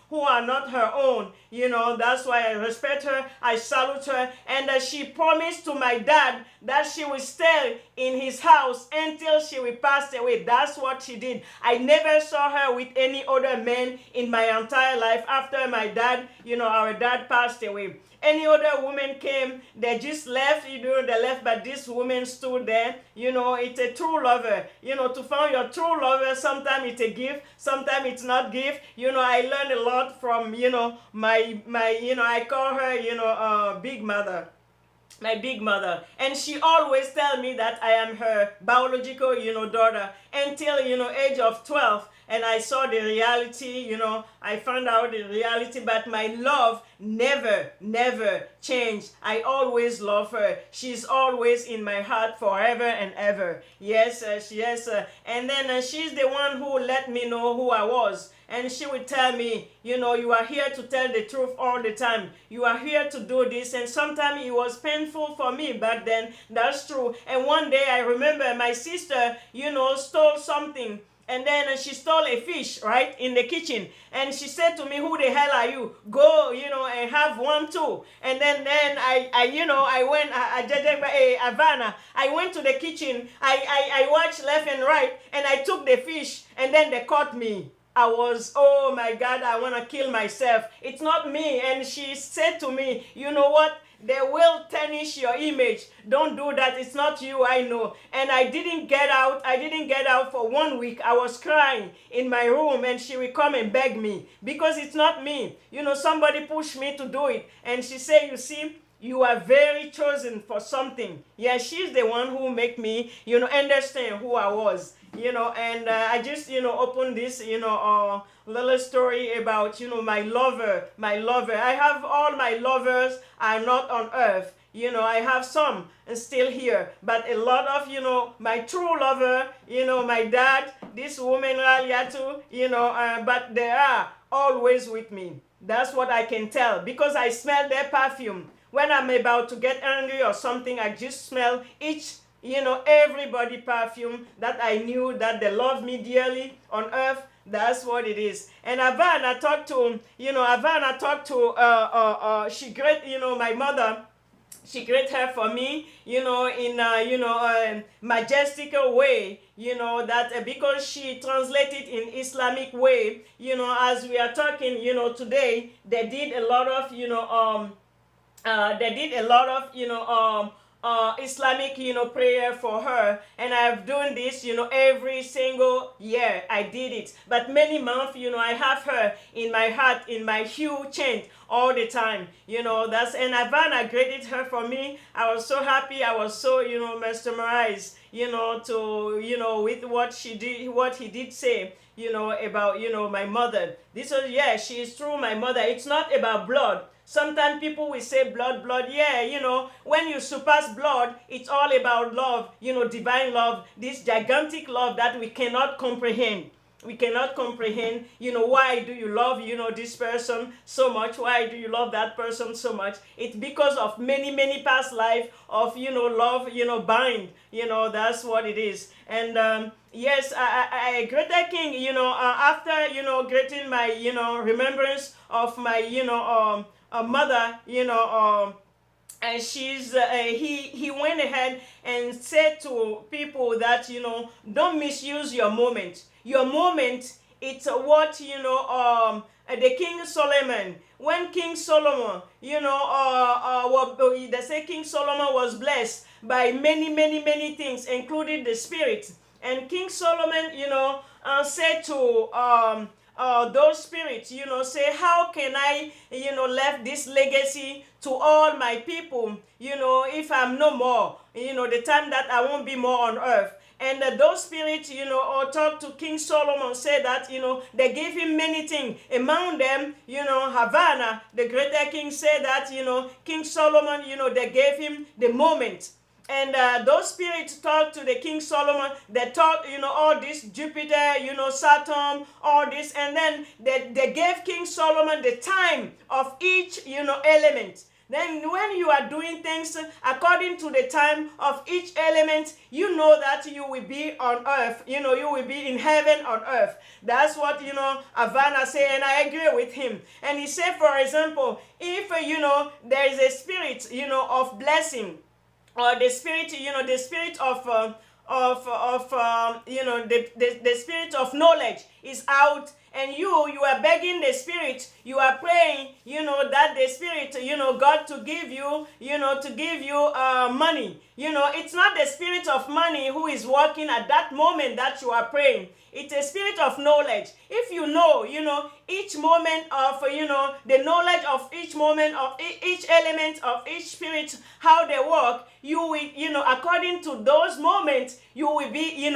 who are not her own. That's why I respect her, I salute her. And she promised to my dad that she will stay in his house until she will pass away. That's what she did. I never saw her with any other man in my entire life after my dad, our dad passed away. Any other woman came, they just left, they left, but this woman stood there. It's a true lover. To find your true lover, sometimes it's a gift, sometimes it's not gift. I learned a lot from, my I call her, big mother. my big mother, and she always tell me that I am her biological, daughter, until, age of 12. And I saw the reality, I found out the reality, but my love never changed. I always love her. She's always in my heart forever and ever. Yes, yes. And then she's the one who let me know who I was. And she would tell me, you are here to tell the truth all the time. You are here to do this. And sometimes it was painful for me back then. That's true. And one day I remember my sister, stole something. And then she stole a fish, right, in the kitchen. And she said to me, who the hell are you? Go, and have one too. And then I went, Havana. I went to the kitchen. I watched left and right. And I took the fish. And then they caught me. I was, oh my God, I want to kill myself. It's not me. And she said to me, you know what? They will tarnish your image. Don't do that. It's not you, I know. And I didn't get out. I didn't get out for 1 week. I was crying in my room, and she would come and beg me because it's not me. Somebody pushed me to do it. And she said, you see, you are very chosen for something. Yeah, she's the one who make me, understand who I was. And I just, opened this, little story about, my lover. I have all my lovers are not on earth. I have some still here, but a lot of, my true lover, my dad, this woman, Raliatu, but they are always with me. That's what I can tell because I smell their perfume. When I'm about to get angry or something, I just smell everybody perfume that I knew that they love me dearly on earth. That's what it is. And Havana talked to, she great, my mother. She greet her for me, in a majestic way, that because she translated in Islamic way, as we are talking, today, they did a lot of, Islamic, prayer for her, and I've done this, every single year. I did it, but many months, I have her in my heart, in my huge chant all the time. And Havana graded her for me. I was so happy. I was so, mesmerized, with what she did, what he did say, about, my mother. This was, she is true, my mother. It's not about blood. Sometimes people will say blood. Yeah, when you surpass blood, it's all about love, divine love, this gigantic love that we cannot comprehend. We cannot comprehend, why do you love, this person so much? Why do you love that person so much? It's because of many past life of, love, bind, that's what it is. And yes, I greater king, after, greeting my, remembrance of my, mother, and she's he went ahead and said to people that, don't misuse your moment. Your moment, it's what, the King Solomon, when King Solomon, they say King Solomon was blessed by many things, including the spirit. And King Solomon, said to those spirits, say, how can I, left this legacy to all my people, if I'm no more, the time that I won't be more on earth. And those spirits, or talk to King Solomon, say that, they gave him many things. Among them, Havana, the greater king, said that, King Solomon, they gave him the moment. And those spirits talked to the King Solomon. They taught, all this Jupiter, Saturn, all this. And then they gave King Solomon the time of each, element. Then when you are doing things according to the time of each element, you know that you will be on earth. You will be in heaven on earth. That's what, Havana said, and I agree with him. And he said, for example, if, there is a spirit, of blessing, or the spirit, the spirit of the spirit of knowledge is out, and you are begging the spirit, you are praying, that the spirit, God to give you, money. It's not the spirit of money who is working at that moment that you are praying. It's a spirit of knowledge. If you know, each moment of, the knowledge of each moment of each element of each spirit, how they work, you will, according to those moments, you will be,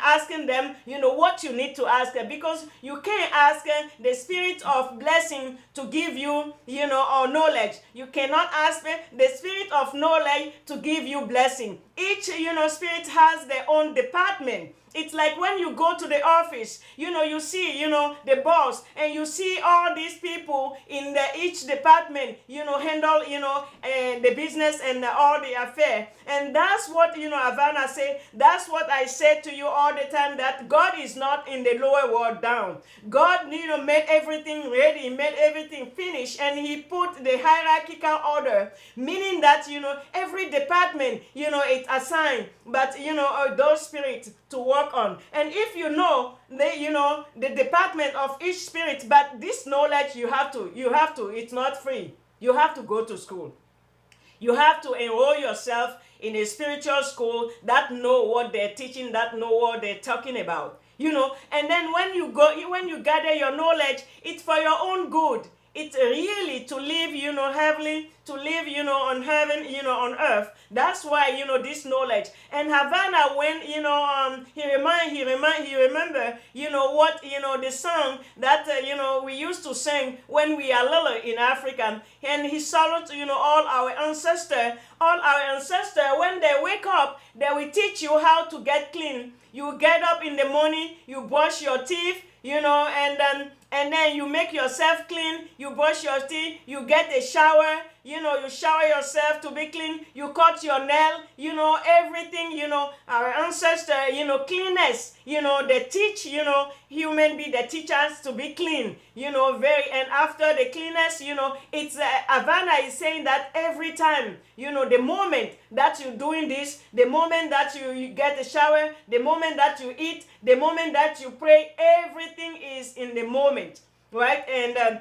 asking them, what you need to ask them, because you can't ask the spirit of blessing to give you, or knowledge. You cannot ask the spirit of knowledge to give you blessing. Each, spirit has their own department. It's like when you go to the office, you see, the boss, and you see all these people in each department, handle, the business and all the affair. And that's what, Havana say, that's what I say to you all the time, that God is not in the lower world down. God, made everything ready, made everything finished, and he put the hierarchical order, meaning that, every department, it's assigned, but, those spirits to work on. And if you know the department of each spirit, but this knowledge you have to, it's not free. You have to go to school. You have to enroll yourself in a spiritual school that know what they're teaching, that know what they're talking about. And then when you gather your knowledge, it's for your own good. It's really to live, heavenly, to live, on heaven, on earth. That's why, this knowledge. And Havana, when, he remember, what, the song that, we used to sing when we are little in Africa. And he salutes, all our ancestors. All our ancestors, when they wake up, they will teach you how to get clean. You get up in the morning, you brush your teeth, and then you make yourself clean, you brush your teeth, you get a shower, you shower yourself to be clean, you cut your nail, everything, our ancestors, cleanness, they teach, human beings, they teach us to be clean, and after the cleanness, it's, Havana is saying that every time, the moment that you're doing this, the moment that you get a shower, the moment that you eat, the moment that you pray, everything is in the moment, right? And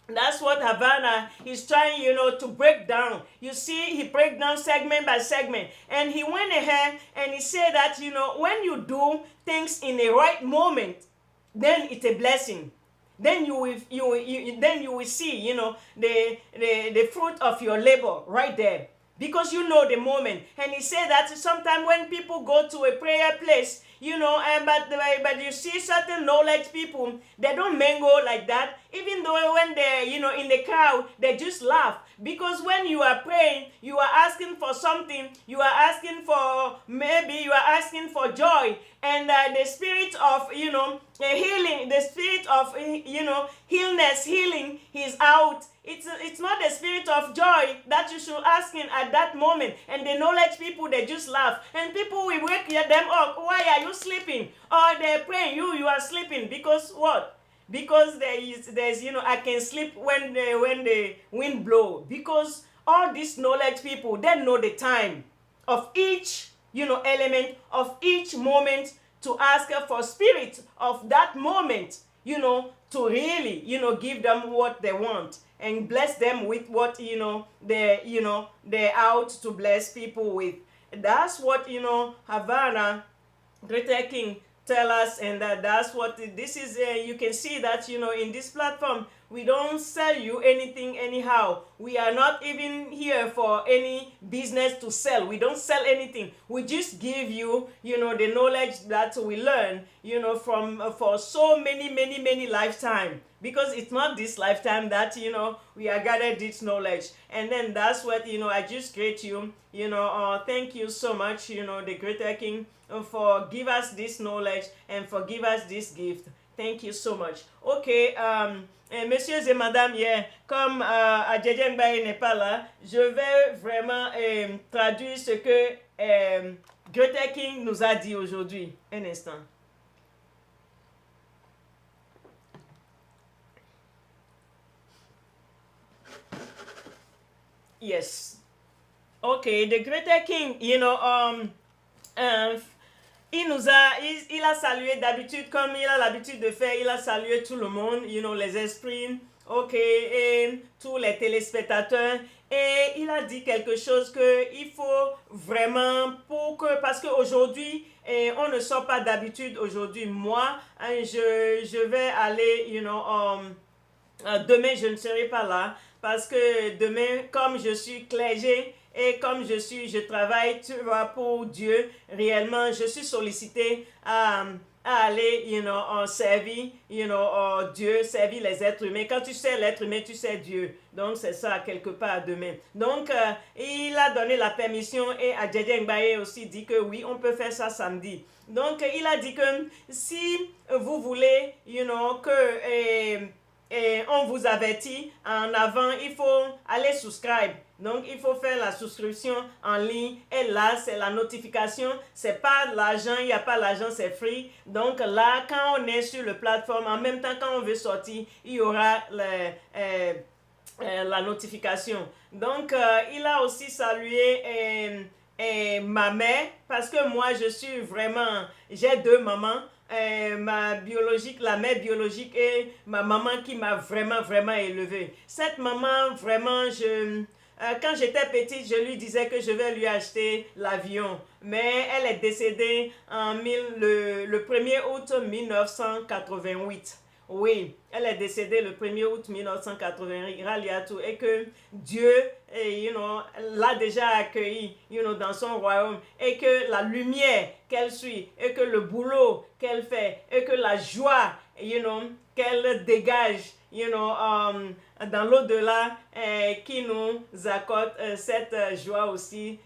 that's what Havana is trying, to break down. You see, he break down segment by segment. And he went ahead and he said that, when you do things in the right moment, then it's a blessing. Then you will see, the fruit of your labor right there. Because you know the moment. And he said that sometimes when people go to a prayer place, but you see certain knowledge people, they don't mingle like that. Even though when they're, in the crowd, they just laugh. Because when you are praying, you are asking for something. You are asking for, maybe you are asking for joy. And the spirit of, healing, the spirit of, healing is out. It's not the spirit of joy that you should ask him at that moment. And the knowledge people, they just laugh. And people will wake them up. Why are you sleeping? Or they're praying, you are sleeping. Because what? Because there's I can sleep when the wind blow. Because all these knowledge people, they know the time of each, element of each moment, to ask for spirit of that moment, to really, give them what they want and bless them with what, they're out to bless people with. That's what, Havana, Greater King, tell us, and that's what this is. You can see that, in this platform, we don't sell you anything anyhow. We are not even here for any business to sell. We don't sell anything. We just give you, the knowledge that we learn, from for so many lifetime. Because it's not this lifetime that, we are gathered this knowledge. And then that's what, I just greet you, thank you so much, the Greater King, for give us this knowledge and for give us this gift. Thank you so much. Okay, messieurs et madame, comme Adjedjen Baye n'est pas là, je vais vraiment traduire ce que Greater King nous a dit aujourd'hui. Un instant. Yes. Okay, the Greater King, il a salué d'habitude, comme il a l'habitude de faire, il a salué tout le monde, les esprits, ok, et tous les téléspectateurs. Et il a dit quelque chose que il faut vraiment parce qu'aujourd'hui, on ne sort pas d'habitude aujourd'hui. Moi, je vais aller, demain, je ne serai pas là parce que demain, comme je suis clergé et comme je travaille, tu vois, pour Dieu, réellement, je suis sollicité à aller, en servir, Dieu, servir les êtres humains. Quand tu sais l'être humain, tu sais Dieu. Donc, c'est ça, quelque part, demain. Donc, il a donné la permission et à Djedje Mbaye aussi dit que oui, on peut faire ça samedi. Donc, il a dit que si vous voulez, et on vous avertit en avant, il faut aller subscribe. Donc, il faut faire la souscription en ligne. Et là, c'est la notification. C'est pas l'argent, il n'y a pas l'argent, c'est free. Donc, là, quand on est sur le plateforme, en même temps, quand on veut sortir, il y aura la notification. Donc, il a aussi salué ma mère parce que moi, j'ai deux mamans. Ma biologique, la mère biologique et ma maman qui m'a vraiment, vraiment élevée. Cette maman, vraiment, quand j'étais petite, je lui disais que je vais lui acheter l'avion. Mais elle est décédée le 1er août 1988. Oui, elle est décédée le 1er août 1988, et que Dieu, l'a déjà accueillie, dans son royaume, et que la lumière qu'elle suit, et que le boulot qu'elle fait, et que la joie, qu'elle dégage, dans l'au-delà, qui nous accorde cette joie aussi,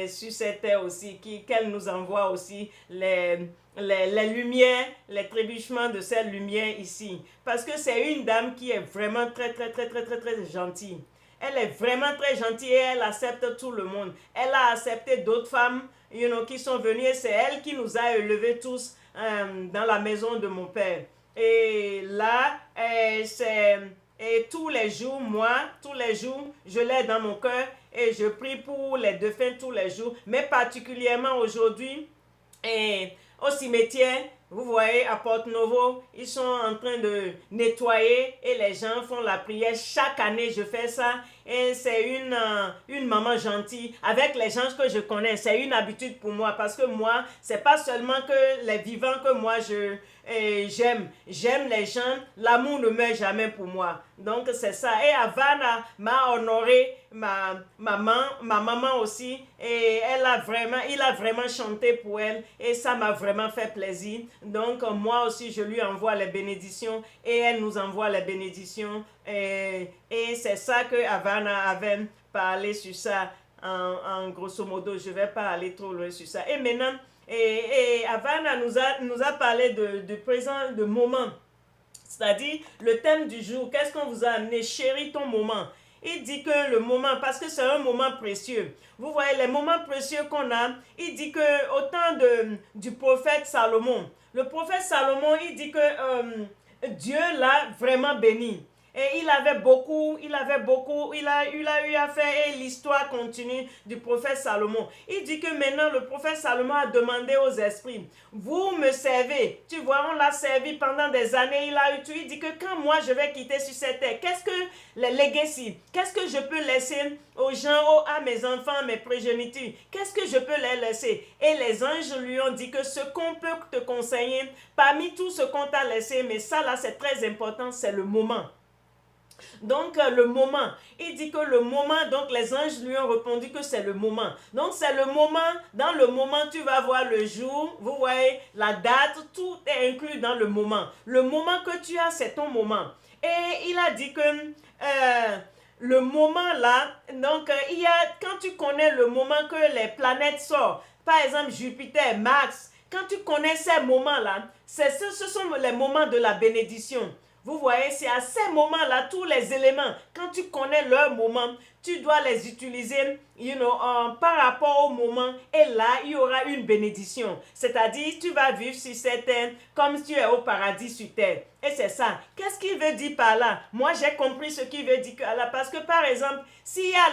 sur cette terre aussi, qu'elle nous envoie aussi les lumières, les trébuchements de cette lumière ici. Parce que c'est une dame qui est vraiment très, très, très, très, très, très gentille. Elle est vraiment très gentille et elle accepte tout le monde. Elle a accepté d'autres femmes, qui sont venues et c'est elle qui nous a élevés tous dans la maison de mon père. Et là, et tous les jours, je l'ai dans mon cœur et je prie pour les défunts tous les jours, mais particulièrement aujourd'hui, et au cimetière, vous voyez, à Porte-Novo, ils sont en train de nettoyer et les gens font la prière. Chaque année, je fais ça. Et c'est une maman gentille avec les gens que je connais. C'est une habitude pour moi parce que moi, c'est pas seulement que les vivants que moi j'aime. J'aime les gens. L'amour ne meurt jamais pour moi. Donc, c'est ça. Et Havana m'a honoré, ma maman aussi. Et il a vraiment chanté pour elle. Et ça m'a vraiment fait plaisir. Donc, moi aussi, je lui envoie les bénédictions. Et elle nous envoie les bénédictions. Et c'est ça que Havana avait parlé sur ça. En grosso modo, je ne vais pas aller trop loin sur ça. Et maintenant, Havana nous a parlé de présent, de moment. C'est-à-dire, le thème du jour, qu'est-ce qu'on vous a amené? Chéris ton moment. Il dit que le moment, parce que c'est un moment précieux. Vous voyez, les moments précieux qu'on a, il dit que au temps du prophète Salomon, le prophète Salomon, il dit que Dieu l'a vraiment béni. Et il a eu à faire et l'histoire continue du prophète Salomon. Il dit que maintenant le prophète Salomon a demandé aux esprits, vous me servez. Tu vois, on l'a servi pendant des années, il dit que quand moi je vais quitter sur cette terre, qu'est-ce que les legacy, qu'est-ce que je peux laisser aux gens, à mes enfants, mes progénitures, qu'est-ce que je peux les laisser? Et les anges lui ont dit que ce qu'on peut te conseiller, parmi tout ce qu'on t'a laissé, mais ça là c'est très important, c'est le moment. Donc le moment, il dit que le moment, donc les anges lui ont répondu que c'est le moment. Donc c'est le moment, dans le moment tu vas voir le jour, vous voyez la date, tout est inclus dans le moment. Le moment que tu as, c'est ton moment. Et il a dit que le moment là, donc quand tu connais le moment que les planètes sortent, par exemple Jupiter, Mars, quand tu connais ces moments là, ce sont les moments de la bénédiction. Vous voyez, c'est à ces moments-là, tous les éléments, quand tu connais leur moment, tu dois les utiliser, par rapport au moment. Et là, il y aura une bénédiction. C'est-à-dire, tu vas vivre sur cette terre comme si tu es au paradis sur terre. Et c'est ça. Qu'est-ce qu'il veut dire par là? Moi, j'ai compris ce qu'il veut dire par là. Parce que, par exemple, s'il y a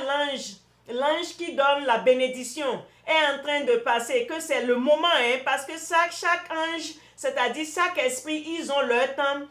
l'ange qui donne la bénédiction est en train de passer, que c'est le moment, parce que chaque ange, c'est-à-dire chaque esprit, ils ont leur temps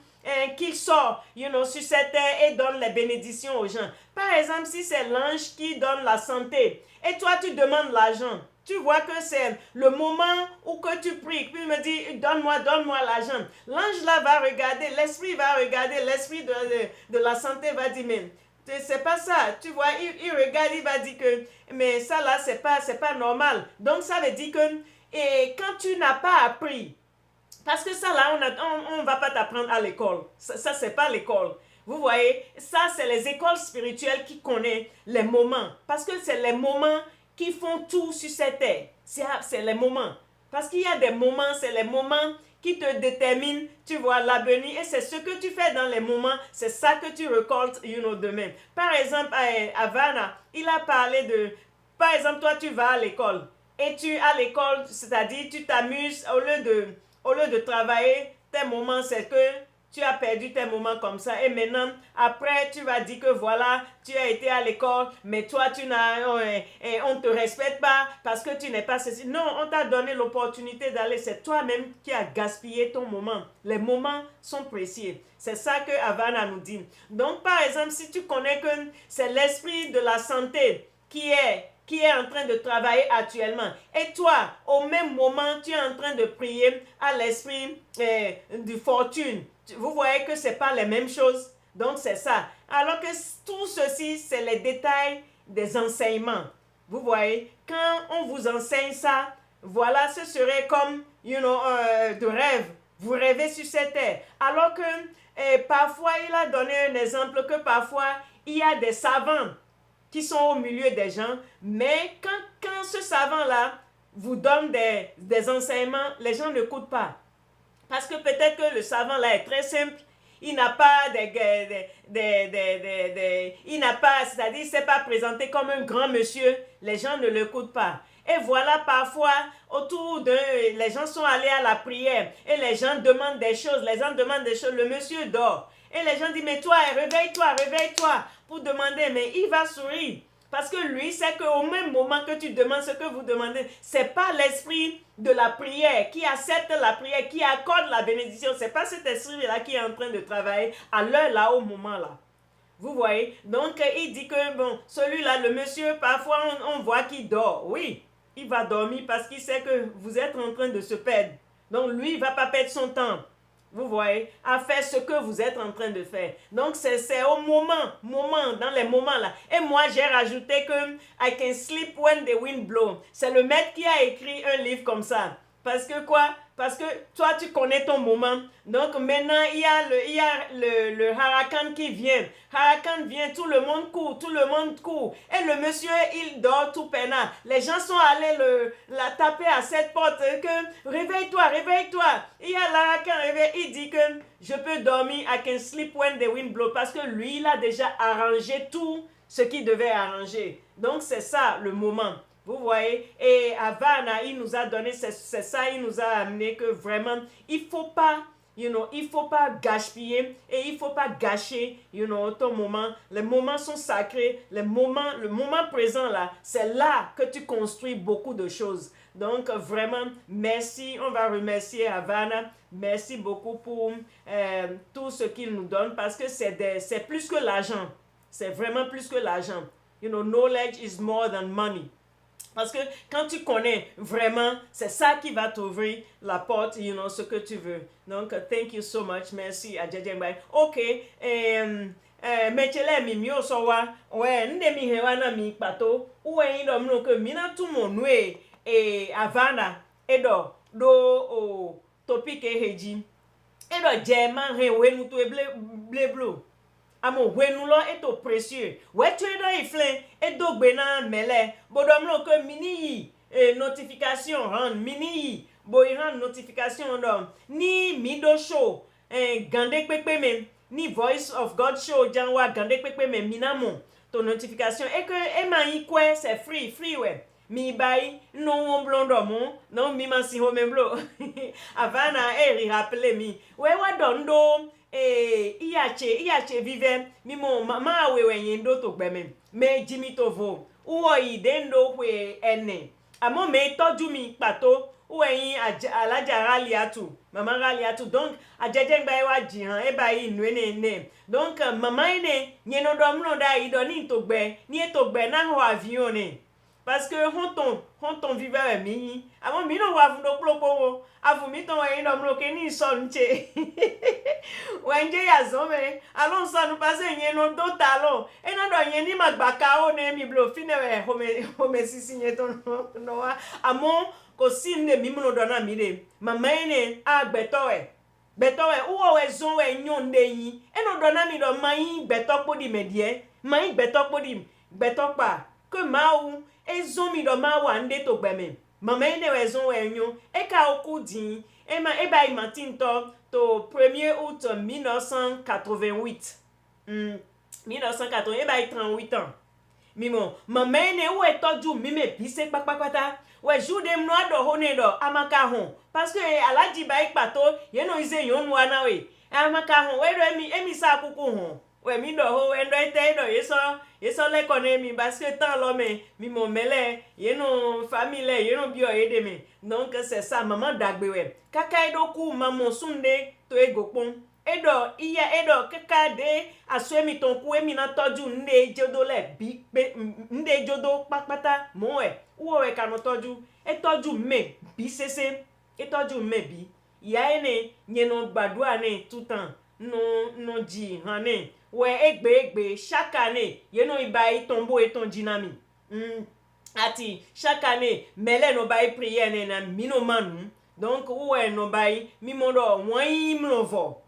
qui sort, sur cette terre et donne les bénédictions aux gens. Par exemple, si c'est l'ange qui donne la santé et toi tu demandes l'argent, tu vois que c'est le moment où que tu pries, puis il me dit donne-moi l'argent. L'ange là va regarder, l'esprit va regarder, l'esprit de la santé va dire mais c'est pas ça, tu vois, il regarde, il va dire que mais ça là c'est pas normal. Donc ça veut dire que et quand tu n'as pas appris, parce que ça là on va pas t'apprendre à l'école, ça c'est pas l'école. Vous voyez, ça c'est les écoles spirituelles qui connaissent les moments, parce que c'est les moments qui font tout sur cette terre. C'est les moments. Parce qu'il y a des moments, c'est les moments qui te déterminent, tu vois, l'avenir. Et c'est ce que tu fais dans les moments, c'est ça que tu récoltes, demain. Par exemple, à Vanna, il a parlé de, par exemple, toi tu vas à l'école. Et tu à l'école, c'est-à-dire tu t'amuses, au lieu de travailler, tes moments, c'est que tu as perdu tes moments comme ça et maintenant après tu vas dire que voilà tu as été à l'école mais toi tu n'as on te respecte pas parce que tu n'es pas ceci. Non, on t'a donné l'opportunité d'aller, c'est toi-même qui as gaspillé ton moment. Les moments sont précieux, c'est ça que Havana nous dit. Donc par exemple si tu connais que c'est l'esprit de la santé qui est en train de travailler actuellement. Et toi, au même moment, tu es en train de prier à l'esprit du fortune. Vous voyez que ce n'est pas les mêmes choses. Donc, c'est ça. Alors que tout ceci, c'est les détails des enseignements. Vous voyez, quand on vous enseigne ça, voilà, ce serait comme, de rêve. Vous rêvez sur cette terre. Alors que parfois, il a donné un exemple que parfois, il y a des savants qui sont au milieu des gens, mais quand ce savant-là vous donne des enseignements, les gens n'écoutent pas. Parce que peut-être que le savant-là est très simple, il n'a pas il n'a pas, c'est-à-dire il ne s'est pas présenté comme un grand monsieur, les gens ne l'écoutent pas. Et voilà, parfois, autour d'eux, les gens sont allés à la prière et les gens demandent des choses, le monsieur dort. Et les gens disent, mais toi, réveille-toi, pour demander, mais il va sourire. Parce que lui, c'est qu'au même moment que tu demandes ce que vous demandez, c'est pas l'esprit de la prière qui accepte la prière, qui accorde la bénédiction. C'est pas cet esprit-là qui est en train de travailler à l'heure là, au moment là. Vous voyez? Donc, il dit que, bon, celui-là, le monsieur, parfois, on voit qu'il dort. Oui, il va dormir parce qu'il sait que vous êtes en train de se perdre. Donc, lui, il ne va pas perdre son temps. Vous voyez, à faire ce que vous êtes en train de faire. Donc, c'est au dans les moments là. Et moi, j'ai rajouté que I can sleep when the wind blows. C'est le maître qui a écrit un livre comme ça. Parce que quoi? Parce que toi, tu connais ton moment. Donc, maintenant, il y a le huracan qui vient. Huracan vient, tout le monde court. Et le monsieur, il dort tout peinard. Les gens sont allés la taper à cette porte. Que, réveille-toi. Il y a l'huracan, il dit que je peux dormir, I can sleep when the wind blows. Parce que lui, il a déjà arrangé tout ce qu'il devait arranger. Donc, c'est ça le moment. Vous voyez, et Havana, il nous a donné, c'est ça, il nous a amené que vraiment, il faut pas gaspiller et il faut pas gâcher, ton moment. Les moments sont sacrés, le moment présent là, c'est là que tu construis beaucoup de choses. Donc vraiment, merci, on va remercier Havana, merci beaucoup pour tout ce qu'il nous donne parce que c'est plus que l'argent, c'est vraiment plus que l'argent. Knowledge is more than money. Parce que quand tu connais vraiment, c'est ça qui va t'ouvrir la porte, ce que tu veux. Donc, thank you so much. Merci à Djadjemba. Ok. Mechele mi mi osowa. Ouais, nde mi hewa na mi pato. Uwe ido mnoke mina tumo nwe Havana. Edo do topic heji. Edo jema he wenu tu bleblo. Amo wenu lo eto précieux. Wetu edo iflen edo gbena mele. Bodomlo que mini notification ran mini yi. Bo iran notification do. Ni mido show gande pepe men. Ni Voice of God show janwa gande pepe men minamo. To notification et que ema yi kwe c'est free we. Mi bay non blondo mon non mi mansi ho memblo. Avana ri rappele mi. We wa dondo iyache vive mimo ma wewe yendo to gbeme me jimi to vo uwo idendo we ene amo me toju mi pato uwe yin alaja raliatu maman rali tout donc a jeje ngba wa jihan e ba yi nu ne donc maman ne nyeno do mno da ido ni to gbe na ho avion ne parce que honton vivait mi avant mi no wa vundo plopo avu mi ton wa ino mno ke ni so nche wenje ya zome alon sa nu passe nyeno do talon e na do yen ni magbaka o ne mi blo fine we home sisi nyeton no wa amon ko sinne mi mno do na mi de mama ene agbeto we uwo we zon we nyon de yin e no do na mi do mayin gbeto podi medie mayin gbeto podi gbeto pa que maou ezomi do ma wa nde to gbeme mama ene we zon we nyon e ka okudin e ba imatin to 1er août 1988 1980 e ba 38 ans mimo mama ene wo etoju mi me bi se papapata we jude mno ado hone do amaka hon parce que alaji ba ipato ye no ize yon wa na we amaka hon we do emi sa kuku hon we mi do ho we ndo ete do yeso le kone mi parce que tant lo me mi mo mele ye no famille ye no bio ede me donc c'est ça maman dagbe we kaka edo ku maman sunde to egopon edo iya edo kaka de aswemi ton ku emi na toju nde jodo le bi pe nde jodo papata mo e uwo we kanu toju etoju me bi sese etoju me bi ya ene nyeno gbadua ne tout temps no ji hane we egbe chaque année yeno ibai tombo eton jinami ati chaque année mele no bai prière ne na mino manu donc uwe no bai mi modo won mlovo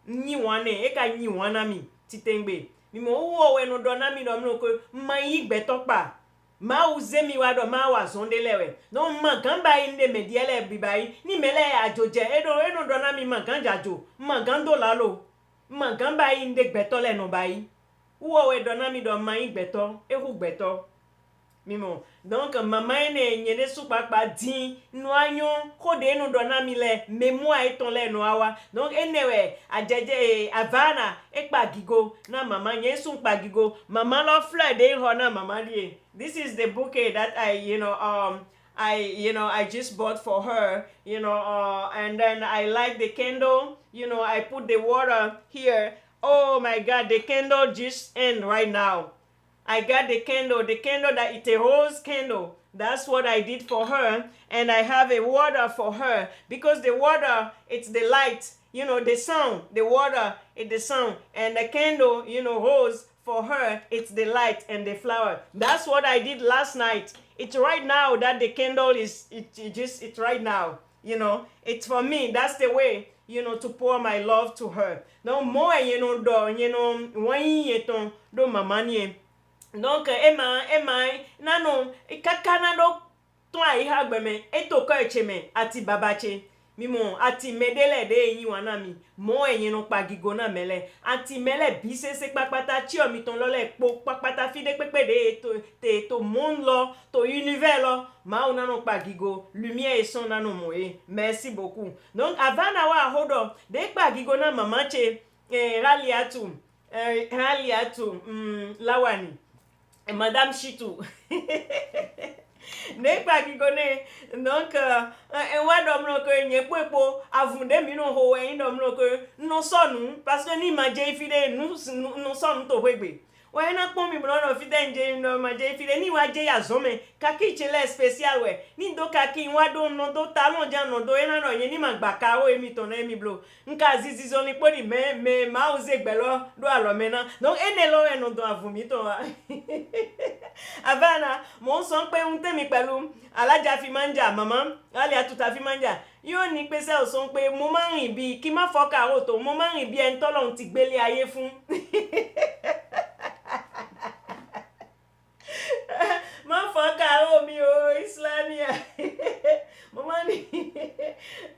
ni wane e ka ni wana mi titengbe mi mo uwo we no do na mi do mlo ko mayi gbetopa ma uze mi wa do ma wa zonde lewe no ma gan bai nde mediele bi bai ni mele ajoje eno do na mi ma gan jajo ma gan do lalo ma gan bai nde gbeto le no bai uwo we do na mi do mayi gbeto ehu gbeto mimo donc mama ene nyede su papa din no anyon kode no do na mi le memoire eton le no awa donc enewe ajeje avana ekpa gigo na mama nyen su pa gigo mama lo fleur de ho na mama die. This is the bouquet that I just bought for her, and then I light the candle, I put the water here. Oh my God, the candle just end right now. I got the candle that it's a rose candle. That's what I did for her. And I have a water for her because the water, it's the light, the sound. The water, it's the sound. And the candle, rose for her, it's the light and the flower. That's what I did last night. It's right now that the candle it's right now. It's for me. That's the way, to pour my love to her. No more, do mamanie. Donc ema nano kakana do to ai hagbeme eto ko echeme ati babache mimo ati medele de yin wana mi mo eyin no pagigo na mele ati mele bi sese papata chi omi ton lole po papata fide pepe de to monde lo to univers lo ma ona no pagigo lumière et son nano moye. Merci beaucoup. Donc avant na wa hodo de pagigo na mamache raliatu lawani Madame Chitou. Ne pa ki kone donc wa dom lo ko nye pepo avunde mi no ho e dom lo ko no sonu parce que ni ma je fide no sonu to wegbe wa na pon mi bro no fide nje no ma je fide ni wa je ya zome kaki chele special we ni do kaki wa do no do talon jan no do e na no yen ni ma gba ka o emi ton emi blo nka zizi zo ni podi me ma oze gbelo do alo mena donc ene lo e no do avumi to wa Avana mo son pe un temi pẹ̀lú alaja fi manja mama ali atuta fi manja yo ni pe se o son pe mo ma rìn bí kí má foka ro to mo ma rìn bí en tọ́lọ́run ti gbélé ayé fún ma foka ro mi o islamia mo ma ni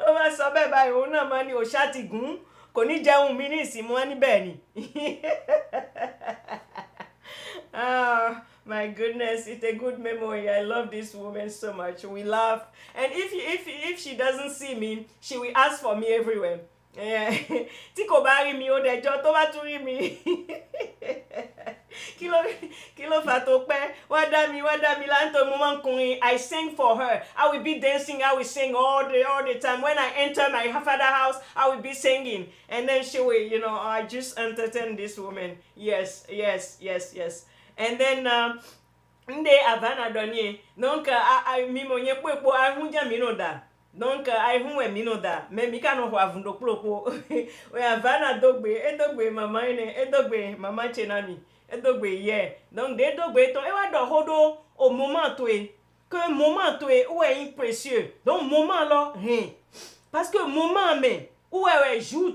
o ma sọ bẹ́ẹ̀ báyìí o na ma ni o sha ti gun kò ní jẹun mi ní ìsìn mo ní bẹ́ẹ̀ ni my goodness, it's a good memory. I love this woman so much. We laugh, and if she doesn't see me, she will ask for me everywhere. Tí kò bá rí mi ó dẹjọ́ tó bá tún rí mi Kilo fatope. Wadami lanto moment kuni. I sing for her. I will be dancing. I will sing all the time. When I enter my father house, I will be singing. And then she will, I just entertain this woman. Yes. And then nde avana donye. Donc I mimonye po ahunja minoda. Donc I huwe minoda. Me mikano ho avundo plopo. We avana edogbe mama ene edogbe mama chenami. Edogbe yeah. Donc de dogbe to ewa do hodo au moment toi. Que moment toi ou est précieux. Donc moment là rien. Parce que moment mais ou est jour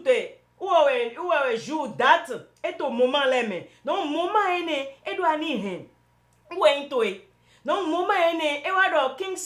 ou est jour date et au moment là mais. Donc moment ene e do ani rien. Ou est toi. Donc moment ene ewa do King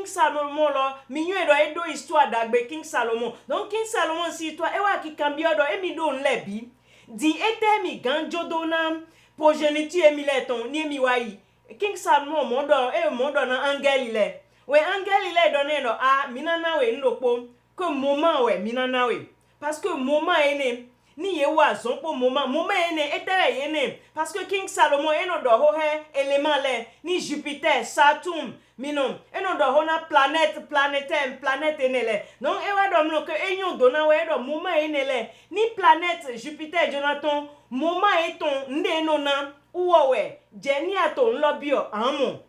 Salomon lo minyo edo histoire d'agbe King Salomon. Donc King Salomon si toi ewa ki kambio do emi do nlebi di ete mi ganjo do na progeniture emi leton ni emi wayi King Salomon mondo na angel ile we angel ile do ne no minana we ndopo que moment we minana we parce que moment ene ni ye wa zon po moment ene etere yene parce que King Salomon eno do ho he élément le ni Jupiter Saturne minon eno do ho na planète ene le non e wa do mno ke enyo do na we do moment ene le ni planète Jupiter Jonathan moment eton nde no na uwo we je ni aton lobio amo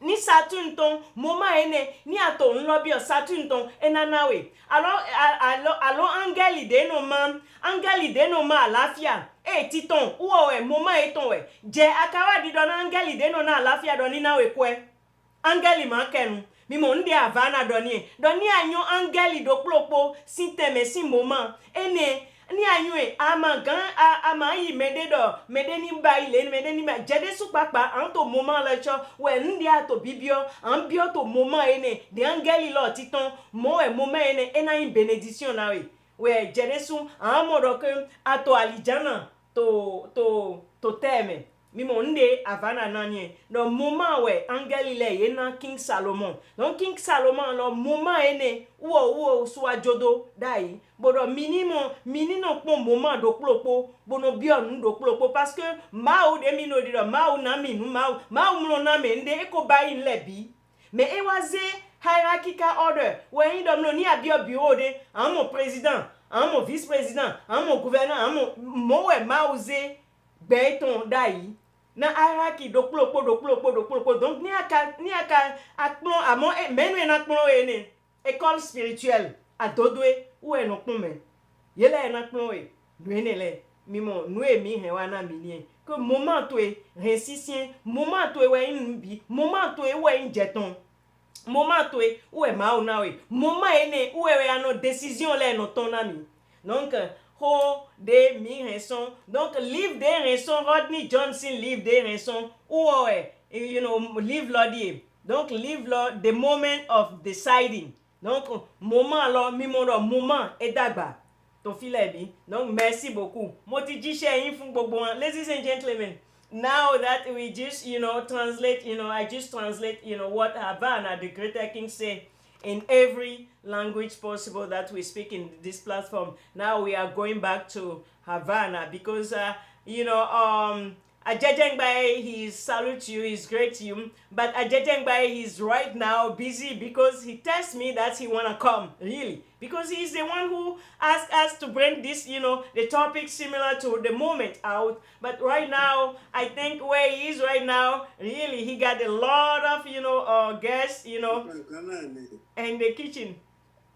ni Saturne ton moment ene ni aton lobio Saturne ton enanawe alors angeli de no ma àlàáfíà titon uwo we moment eton we je akawa di don angeli de no na àlàáfíà don ni na we kwe angeli ma kenu mi mo ndi avana doni anyo angeli do plopo si teme si moment ene ni anyo ama yi mede ni ba ile mede ni ba jede su papa anto moment le cho we ndi ato bibio an bio to moment ene de angeli lo titon mo e moment ene ena in benediction na we jede su an mo do ke ato alijana to teme mi mo nde avana nanye no moment we angeli le yena King Salomon. Donc King Salomon lo moment ene wo suwa jodo dai bodo minino pon moment do plopo bono bion do plopo parce que ma de mino di ma na minu ma mno na me nde eko bayi lebi mais e waze hierarchical order we indom no ni abio bureau de amo président amo vice président amo gouverneur amo mo we mauze beton dai na hierarchy do plopo donc ni aka akpon amon menu na akpon ene école spirituelle adodwe ou eno pon me yele na akpon we nuene le mimo nue mi he wana minie que moment to e resisien moment to e we nbi moment to e we njeton moment to e ou e ma na we moment ene ou e ano décision le no ton ami donc ho de mi raison donc livre des raisons Rodney Johnson livre des raisons ou livre lodi donc livre the moment of deciding donc moment lo mi mo do moment e dagba to file bi donc merci beaucoup mo ti jíṣẹ́ yín fún gbogbo wọn ladies and gentlemen. Now that we just translate I just translate what Havana the greater king said in every language possible that we speak in this platform. Now we are going back to Havana because Ajajengbae, he salutes you, he's great to you, but Ajajengbae, he's right now busy because he tells me that he wanna come, really, because he's the one who asked us to bring this, the topic similar to the moment out. But right now, I think where he is right now, really, he got a lot of, guests, in the kitchen.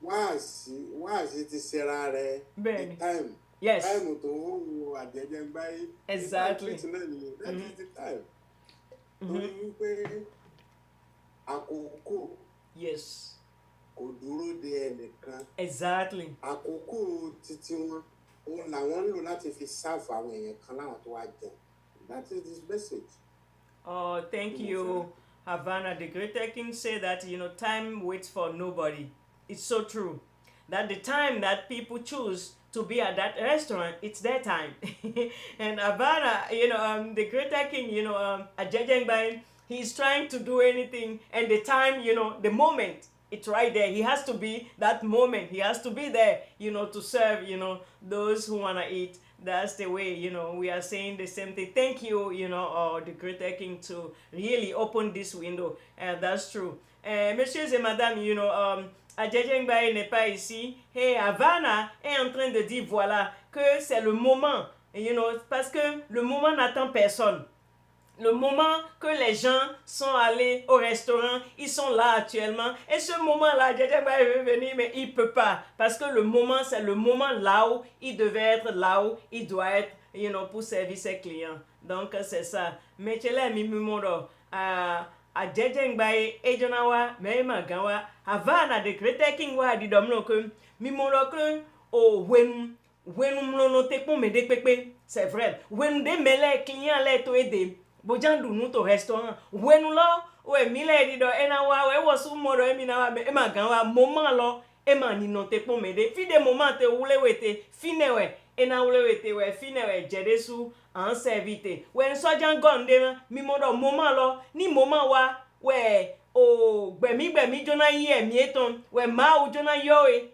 Was it is the time? Yes. Time to exactly. That is the time. Akoko. Yes. Koduro de nìkan. Exactly. Akoko titi wọn. Òun làwọn ń lò láti fi serve àwọn èèyàn kan láwọn tó wá jẹun. That is his message. Oh, thank you, Havana. The greater king said that time waits for nobody. It's so true. That the time that people choose to be at that restaurant, it's their time. And Havana, the greater king, Ajajengbae, he's trying to do anything, and the time, the moment, it's right there. He has to be that moment. He has to be there, to serve, those who wanna eat. That's the way, we are saying the same thing. Thank you, the greater king to really open this window. And that's true. Messieurs et madame, Adjeje Ngbaye n'est pas ici. Hey, Havana est en train de dire, voilà, que c'est le moment, parce que le moment n'attend personne. Le moment que les gens sont allés au restaurant, ils sont là actuellement. Et ce moment-là, Djedje Ngbaye veut venir, mais il ne peut pas. Parce que le moment, c'est le moment là où il devait être, là où il doit être, pour servir ses clients. Donc, c'est ça. Mais tu l'as mis, Mimoro. Djedje Ngbaye, Ejonawa, Mema Gawa, Havana, de Greater King wa di domno que, Mimoro que, when mlono te pour me dépepe, c'est vrai. When de mêler clients les to aider. Bojandu nu to restaurant wenu lo we mile di do ena wa we wo su mo do emi na wa e ma gan wa moment lo e ma ni no te pon mede fi de moment te wule wete fine we ena wule wete we fine we jede su an servite we nso jan gonde mi mo do moment lo ni moment wa we o gbemi jona yi emi eton we ma o jona yo e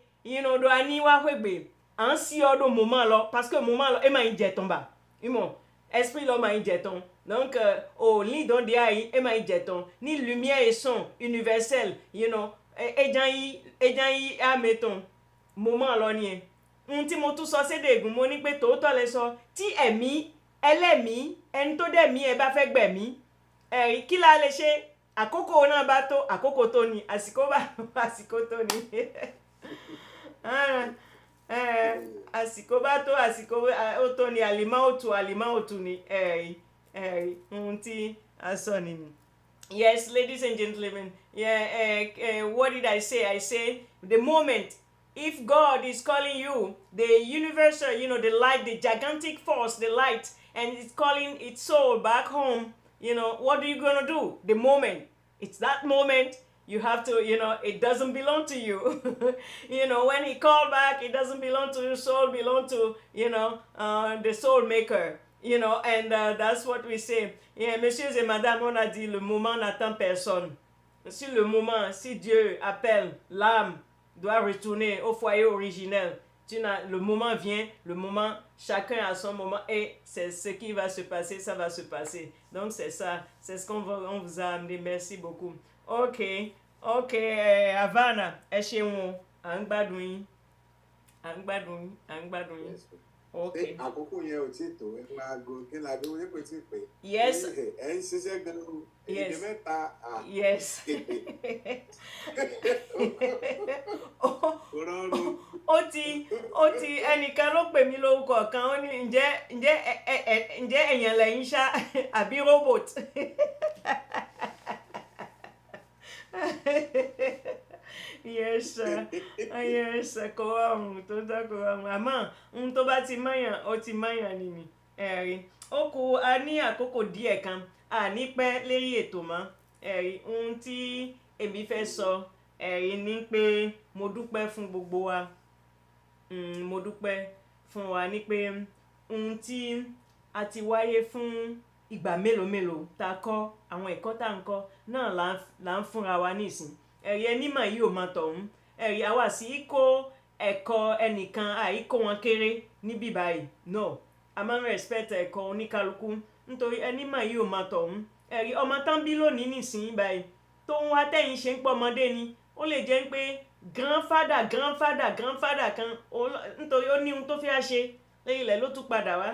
do ani wa hwegbe an si odo moment lo parce que moment lo e ma nje ton ba imo esprit lo ma nje ton. Donc, au lit don de aïe, et ma jeton, ni lumière et son universel, et a mettons, moment l'onien. Un petit mot tout ça, c'est des goûts, monique, mais tout à l'essor, ti emi, elle est mi, en to de mi, et ba fait bemi, qui l'a léché, à coco on a bateau, à coco toni, à siko toni. Asiko bateau, asiko otoni, aliment otuni, Yes, ladies and gentlemen. What did I say? I say the moment if God is calling you, the universal, the light, the gigantic force, the light, and it's calling its soul back home, what are you gonna do? The moment. It's that moment. You have to, it doesn't belong to you. When he called back, it doesn't belong to your soul, belong to, the soul maker. And that's what we say. Messieurs et madame, on a dit le moment n'attend personne. Si le moment, si Dieu appelle, l'âme doit retourner au foyer originel. Le moment vient, le moment, chacun a son moment et c'est ce qui va se passer, ça va se passer. Donc c'est ça, c'est ce qu'on vous a amené. Merci beaucoup. Ok, Havana, chez moi, Angbadoui. Okay. Àkókò yẹn ò tí tó ẹ máa go kí n la dúró yẹn kò tí pé. Yes. Ẹ ń ṣiṣẹ́ gan-an. Èdè mẹ́ta. Yes. Ó ti ẹnìkan ló pè mí lórúkọ kan ó ní ǹjẹ́ èèyàn lẹ́yìn ṣá àbí robot. Yes, kò rọrùn tó dá kò rọrùn àmọ́ ohun tó bá ti mọ̀yàn ó ti mọ̀yàn nìyí ẹ̀rí ó kù a ní àkókò díẹ̀ kan a ní pẹ́ lérí ètò mọ́ ẹ̀rí ohun tí èmi fẹ́ sọ ẹ̀rí ni pé mo dúpẹ́ fún gbogbo wa mo dúpẹ́ fún wa ní pé ohun tí a ti wáyé fún ìgbà mélòó tá a kọ́ àwọn ẹ̀kọ́ tá a ń kọ́ náà là ń fúnra wa nísìn ẹ̀rí ẹni mà yìí ò máa tọ̀hún ẹ̀rí àwa sì kó ẹ̀kọ́ ẹnìkan àìkó wọn kéré níbí báyìí no a máa ń respect ẹ̀kọ́ oníkálukú nítorí ẹni mà yìí ò máa tọ̀hún ẹ̀rí ọmọ tán bí lónìí nísìnyí báyìí tó ń wá tẹ̀yìn ṣe ń pọ̀ ọmọdé ni ó lè jẹ́ pé grandfather kan nítorí ó ní ohun tó fẹ́ ṣe lẹ́yìn ilẹ̀ ló tún padà wá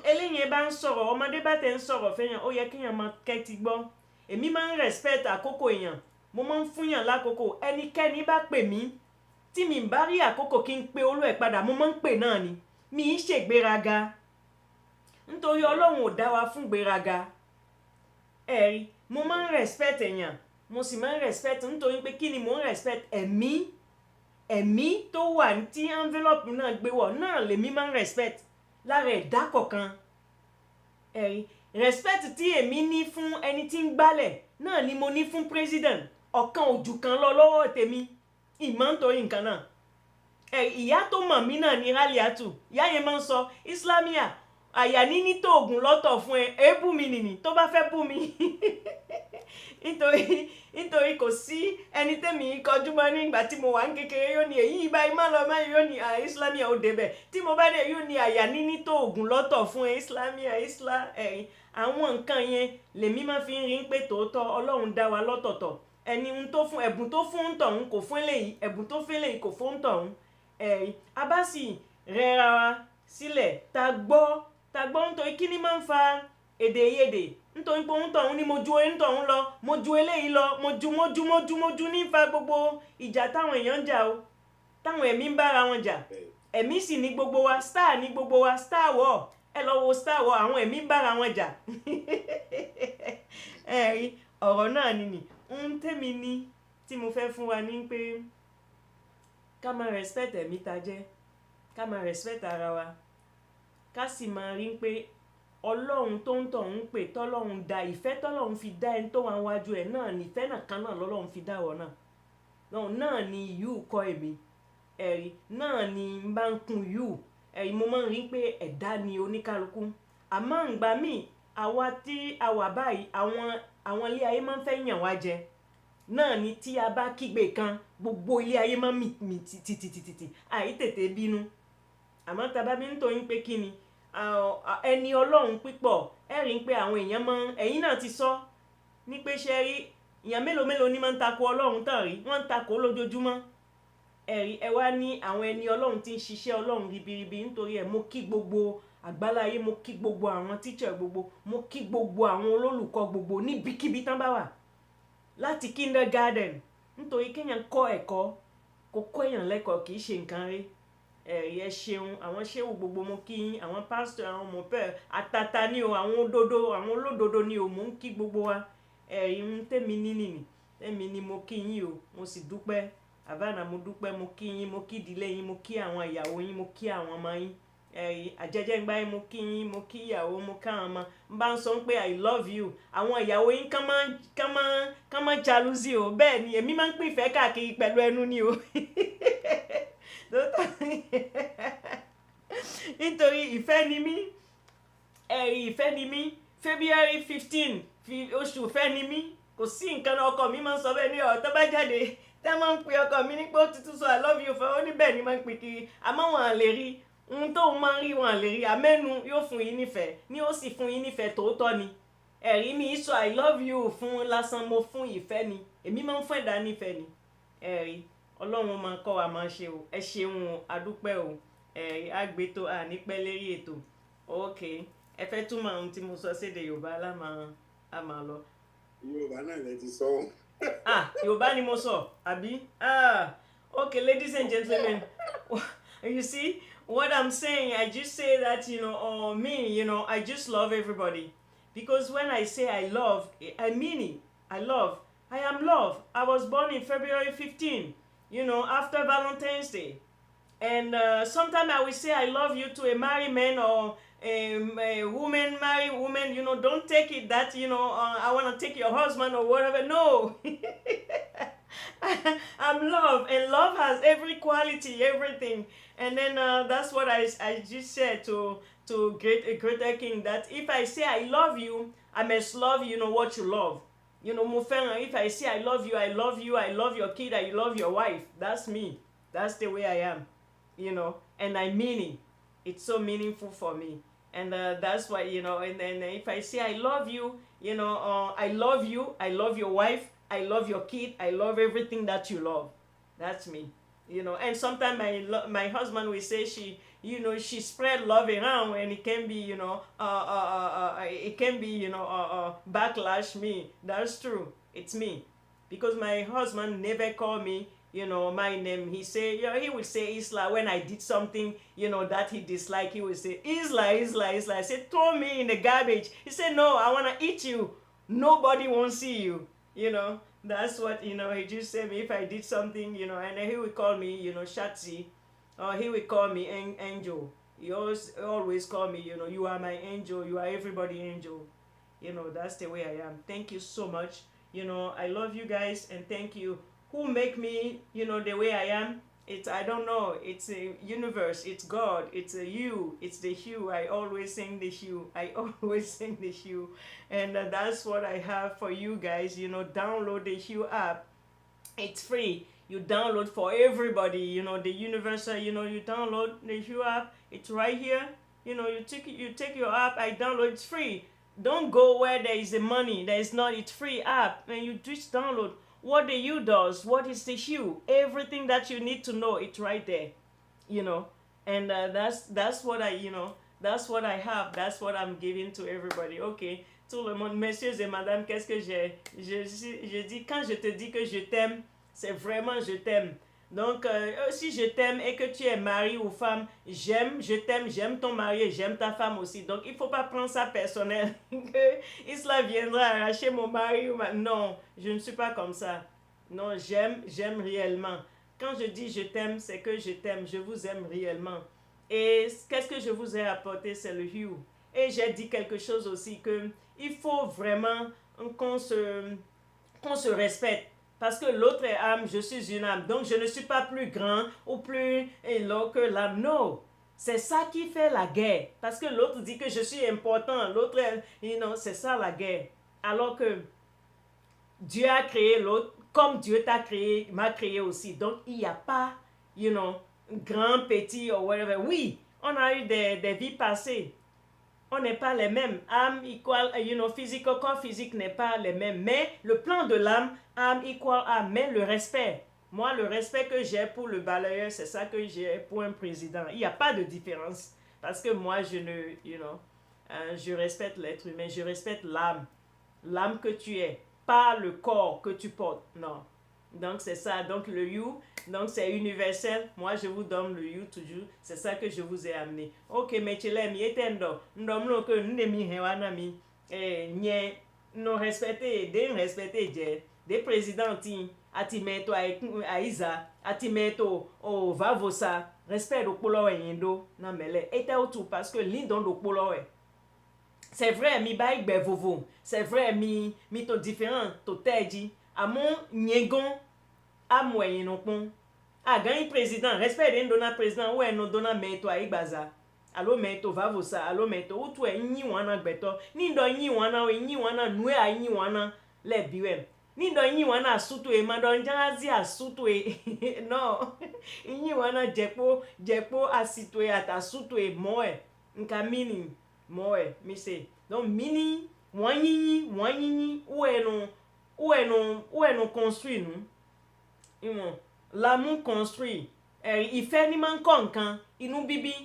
eléyìí bá ń sọ̀rọ̀ ọmọdé bá tẹ̀ ń sọ̀rọ̀ fẹ́yàn ó yẹ kéèyàn máa kẹ́tì gbọ́ èmi máa ń respect àkókò èèyàn mo máa ń fúnyàn lákòókò ẹnikẹ́ni bá pè mí tí mi bá rí àkókò kí n pe olú ẹ̀ padà mo máa ń pè náà ni mi ń ṣègbéraga nítorí ọlọ́run ò dá wa fún gbéraga ẹ̀rí mo máa ń respect èèyàn mo sì máa ń respect nítorí pé kí ni mo ń respect ẹ̀mí tó wà tí envelope náà gbé wọ̀ náà lèmi máa ń respect lára ẹ̀dá kọ̀ọ̀kan ẹ̀rí respect tí èmi ní fún ẹni tí ń gbálẹ̀ náà ni mo ní fún president ọ̀kan ojú kan lọ lọ́wọ́ tèmi ìmọ̀ nítorí nǹkan náà ìyá tó mọ̀ mí náà ní Raliatu ìyá yẹn máa ń sọ Islamia àyà níní tó oògùn lọ́tọ̀ fún ẹ èébú mi nìní tó bá fẹ́ bú mi nítorí nítorí kò sí ẹni tẹ́mi kọjú mọ́ nígbà tí mo wà ń kékeré yóò ní èyí ibà má lọ má yóò ní islamia ò débẹ̀ tí mo bá dé yóò ní àyà níní tó oògùn lọ́tọ̀ fún islamia ẹ̀yìn àwọn nǹkan yẹn lèmi máa fi ń rí pé tòótọ́ ọlọ́run dá wa lọ́tọ̀ọ̀tọ̀ ẹni tó fún ẹ̀bùn tó fún tọ̀hún kò fún eléyìí ẹ̀bùn tó fún eléyìí kò fún tọ̀hún ẹ̀yìn a bá sì rẹra wa sílẹ̀ ta gbọ́ nítorí kí ni máa ń fa èdèyèdè nítorí pé òun tọ̀hún ni mo ju oyún tọ̀hún lọ mo ju eléyìí lọ mo ju nífa gbogbo ìjà táwọn èèyàn ń jà o táwọn ẹ̀mí ń bára wọn jà ẹ̀mí sì ní gbogbo wa star ní gbogbo wa star war ẹ lọ wo star war àwọn ẹ̀mí ń bára wọn jà ẹ̀rí ọ̀rọ̀ náà nìyí ohun tẹ́mi ní tí mo fẹ́ fún wa ní pé ká máa respect ẹ̀mí ta jẹ́ ká máa respect ara wa ká sì máa rí pé ọlọ́run tó ń tọ̀ ń pè tọ́lọ́run dá ìfẹ́ tọ́lọ́run fi dá ẹni tó wà wájú ẹ̀ náà ní ìfẹ́ náà kan náà lọ́lọ́run fi dá wọ́n náà ní yù kọ́ èmi ẹ̀rí náà ní n bá ń kun yù ẹ̀rí mo máa ń rí pé ẹ̀dá ni oníkálukú àmọ́ ǹgbà míì àwa tí a wà báyìí àwọn ilé ayé máa ń fẹ́ yàn wá jẹ náà ni tí a bá kígbe kan gbogbo ilé ayé máa ń mì tìtìtìtì àì tètè bínú àmọ́ tá a bá bí ń toyín pé kí ni ẹni ọlọ́run pípọ̀ ẹ rí pé àwọn èèyàn ẹ̀yin náà ti sọ ní pé ṣe rí èèyàn mélòó ni máa ń takò ọlọ́run tàn rí wọ́n ń takò lójoojúmọ́ ẹ̀rí ẹ wá ní àwọn ẹni ọlọ́run tí ń ṣiṣẹ́ ọlọ́run ribiribi nítorí ẹ̀ mo kí gbogbo àgbáláyé mo kí gbogbo àwọn tíṣà gbogbo mo kí gbogbo àwọn olólùkọ́ gbogbo níbikíbi tán bá wà láti kindergarten nítorí kéèyàn kọ́ ẹ̀kọ́ kó kọ́ èèyàn lẹ́kọ̀ọ́ kì í ṣe nǹkan rí ẹ̀rí ẹ ṣeun àwọn ṣéwù gbogbo mo kí yín àwọn pásítọ̀ àwọn mọ̀pẹ́ àtàtà ni o àwọn olódodo ni o mo ń kí gbogbo wa ẹ̀rí ń tẹ̀mí nínì tẹ̀mí ni mo kí yín o mo sì dúpẹ́ Havana mo dúpẹ́ mo kí yín mo kí ìdílé yín mo kí àwọn ìyàwó yín mo kí àwọn ọmọ yín ẹ̀rí àjẹjẹ́ ńgbá yín mo kí yín mo kí ìyàwó mo ká àwọn ọmọ n bá ń sọ pé I love you àwọn ìyàwó yín kán máa jalusi o bẹ́ẹ̀ ni èmi máa ń pín ìfẹ́ káàkiri pẹ̀lú ẹnu ni o nítorí ìfẹ́ ni mí ẹ̀rí ìfẹ́ ni mí February 15 oṣù ìfẹ́ ni mí kò sí nǹkan ọkọ mi máa ń sọ bẹ́ẹ̀ ní ọ̀rọ̀ tó bá jáde tẹ́ máa ń pe ọkọ mi ní pé ó tuntun sọ I love you fẹ́ ó ní bẹ́ẹ̀ ni máa ń pè kiri àmọ́ wọn à lè rí ohun tóun máa ń rí wọn à lè rí àmẹ́nu yóò fún yín nífẹ̀ẹ́ ní ó sì fún yín nífẹ̀ẹ́ tòótọ́ ni ẹ̀rí mi sọ I love you fún lásán mo fún ìfẹ́ ni èmi máa ń fún ẹ̀dá nífẹ̀ẹ́ ni ẹ̀rí ọlọ́run máa kọ́ wa máa ṣe o ẹ ṣeun adúpẹ́ o àgbètò ànípẹ́ lérí ètò ok ẹ fẹ́ túmọ̀ ohun tí mo sọ sédè yorùbá lámà lọ. yorùbá náà lè ti sọ. yorùbá ni mo sọ àbí ok ladies and gentlemen you see what I'm saying I just say that me I just love everybody because when I say I love I mean it I love I am love I was born in February 15 after Valentine's Day. And sometimes I will say I love you to a married man or a woman, married woman, don't take it that, I want to take your husband or whatever. No. I'm love, and love has every quality, everything. And then that's what I just said to a greater king, that if I say I love you, I must love what you love. If I say I love you, I love you, I love your kid, I love your wife. That's me. That's the way I am. And I mean it. It's so meaningful for me. And that's why, and then if I say I love you, I love you, I love your wife, I love your kid, I love everything that you love. That's me. And sometimes my husband will say she spread love around, and it can be, backlash me. That's true. It's me. Because my husband never called me my name. He would say Isla when I did something, that he disliked. He would say, Isla. I said, throw me in the garbage. He said, no, I want to eat you. Nobody won't see you. That's what, he just said me if I did something, and then he would call me, Shatsi, or he would call me Angel. He always call me, you are my angel, you are everybody angel. That's the way I am. Thank you so much. I love you guys, and thank you who make me, the way I am. It's, I don't know, it's a universe, it's God, it's a you, it's the hue. I always sing the hue. I always sing the hue. And that's what I have for you guys. Download the Hue app. It's free. You download for everybody. The universal. You download the Hue app. It's right here. You take your app. I download. It's free. Don't go where there is the money. There is not. It's free app, and you just download. What the Hue does. What is the Hue? Everything that you need to know. It's right there. You know, and that's what that's what I have. That's what I'm giving to everybody. Okay. Tout le monde, messieurs et madame, qu'est-ce que je dis, quand je te dis que je t'aime, c'est vraiment je t'aime. Donc, si je t'aime et que tu es mari ou femme, je t'aime, j'aime ton mari et j'aime ta femme aussi. Donc, il ne faut pas prendre ça personnel. Que Isla viendra arracher mon mari ou Non, je ne suis pas comme ça. Non, j'aime réellement. Quand je dis je t'aime, c'est que je t'aime, je vous aime réellement. Et qu'est-ce que je vous ai apporté, c'est le Hue. Et j'ai dit quelque chose aussi, que il faut vraiment qu'on se respecte. Parce que l'autre est âme, je suis une âme. Donc je ne suis pas plus grand ou plus éloquent que l'âme. Non. C'est ça qui fait la guerre. Parce que l'autre dit que je suis important. L'autre, c'est ça la guerre. Alors que Dieu a créé l'autre comme Dieu t'a créé, m'a créé aussi. Donc il n'y a pas, grand, petit ou whatever. Oui, on a eu des vies passées. On n'est pas les mêmes. Âme equal, physique, corps physique n'est pas les mêmes. Mais le plan de l'âme, âme equal âme. Mais le respect. Moi, le respect que j'ai pour le balayeur, c'est ça que j'ai pour un président. Il n'y a pas de différence. Parce que moi, je respecte l'être humain. Je respecte l'âme. L'âme que tu es. Pas le corps que tu portes. Non. Donc, c'est ça. Donc, le you, donc c'est universel. Moi, je vous donne le you toujours. C'est ça que je vous ai amené. Ok, mais tu l'aimes. Yetendo. Ndomlo que n'emi hewanami. Nye. Non respecté. Des respecté. Des présidents. Ati meto aiza. Ati meto. Oh, vavosa. Respect do polo yendo. Non, mais là. Et tout parce que l'indon do polo c'est vrai, mi ba igbe vovo. C'est vrai, mi to différent. To teji. Amon nyegon. Amwe yenopon. A ganyi président. Respect den dona président. Ou no dona meto a igbaza. Alo meto vavosa. Alo meto. Ou tu e nyi wana gbeto. Ni do nyi wana we nyi wana. Nwe a nyi wana. Le biwe. Ni do nyi wana asutu e. Ma do njazi asutu e. No. Nyi wana jekpo asitu e. Ata asutu e. Moe. Nka mini. Moe, mi se. Donc mini, wanyinyi, où est non construit nous. L'amour construit. Il fait ni man konkan, inu bibi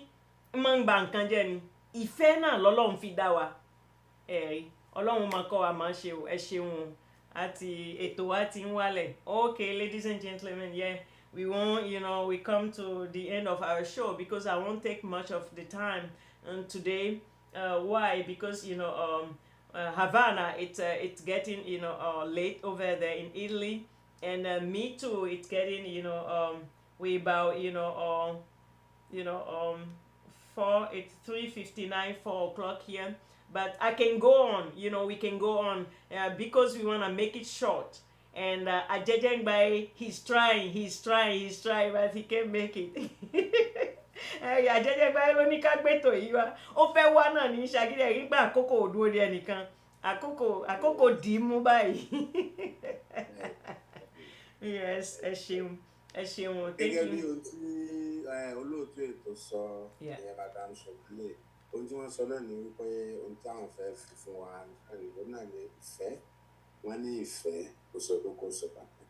man bankan je ni. Il fait na lolo nfi da wa. Ọlọ́run ma ko wa ma ṣe o, ẹ ṣeun àti ètò wa ti ń wálẹ̀. Okay, ladies and gentlemen, yeah. We come to the end of our show because I won't take much of the time today. Why? Because Havana, it's getting late over there in Italy, and me too. It's getting we about 4. It's 3:59, 4 o'clock here. But I can go on. We can go on because we wanna make it short. And Ajajang Bai, he's trying, but he can't make it. Àjẹjẹ gba ló ní ká gbẹtọ yìí wá ó fẹ́ wá náà ní ṣàgídẹ nígbà àkókò òdúró di ẹnìkan àkókò dì í mú báyìí. Yes, ẹ ṣeun thank you. Gẹ́gẹ́ bí ohun tí olóòtú ètò sọ ìyẹn madam Sọ̀kúlẹ̀, ohun tí wọ́n sọ náà ni wípé ohun tí àwọn fẹ́ fi fún wa ìlú náà ní ìfẹ́. Wọ́n ní ìfẹ́ kó sọ kókó sọ pàtàkì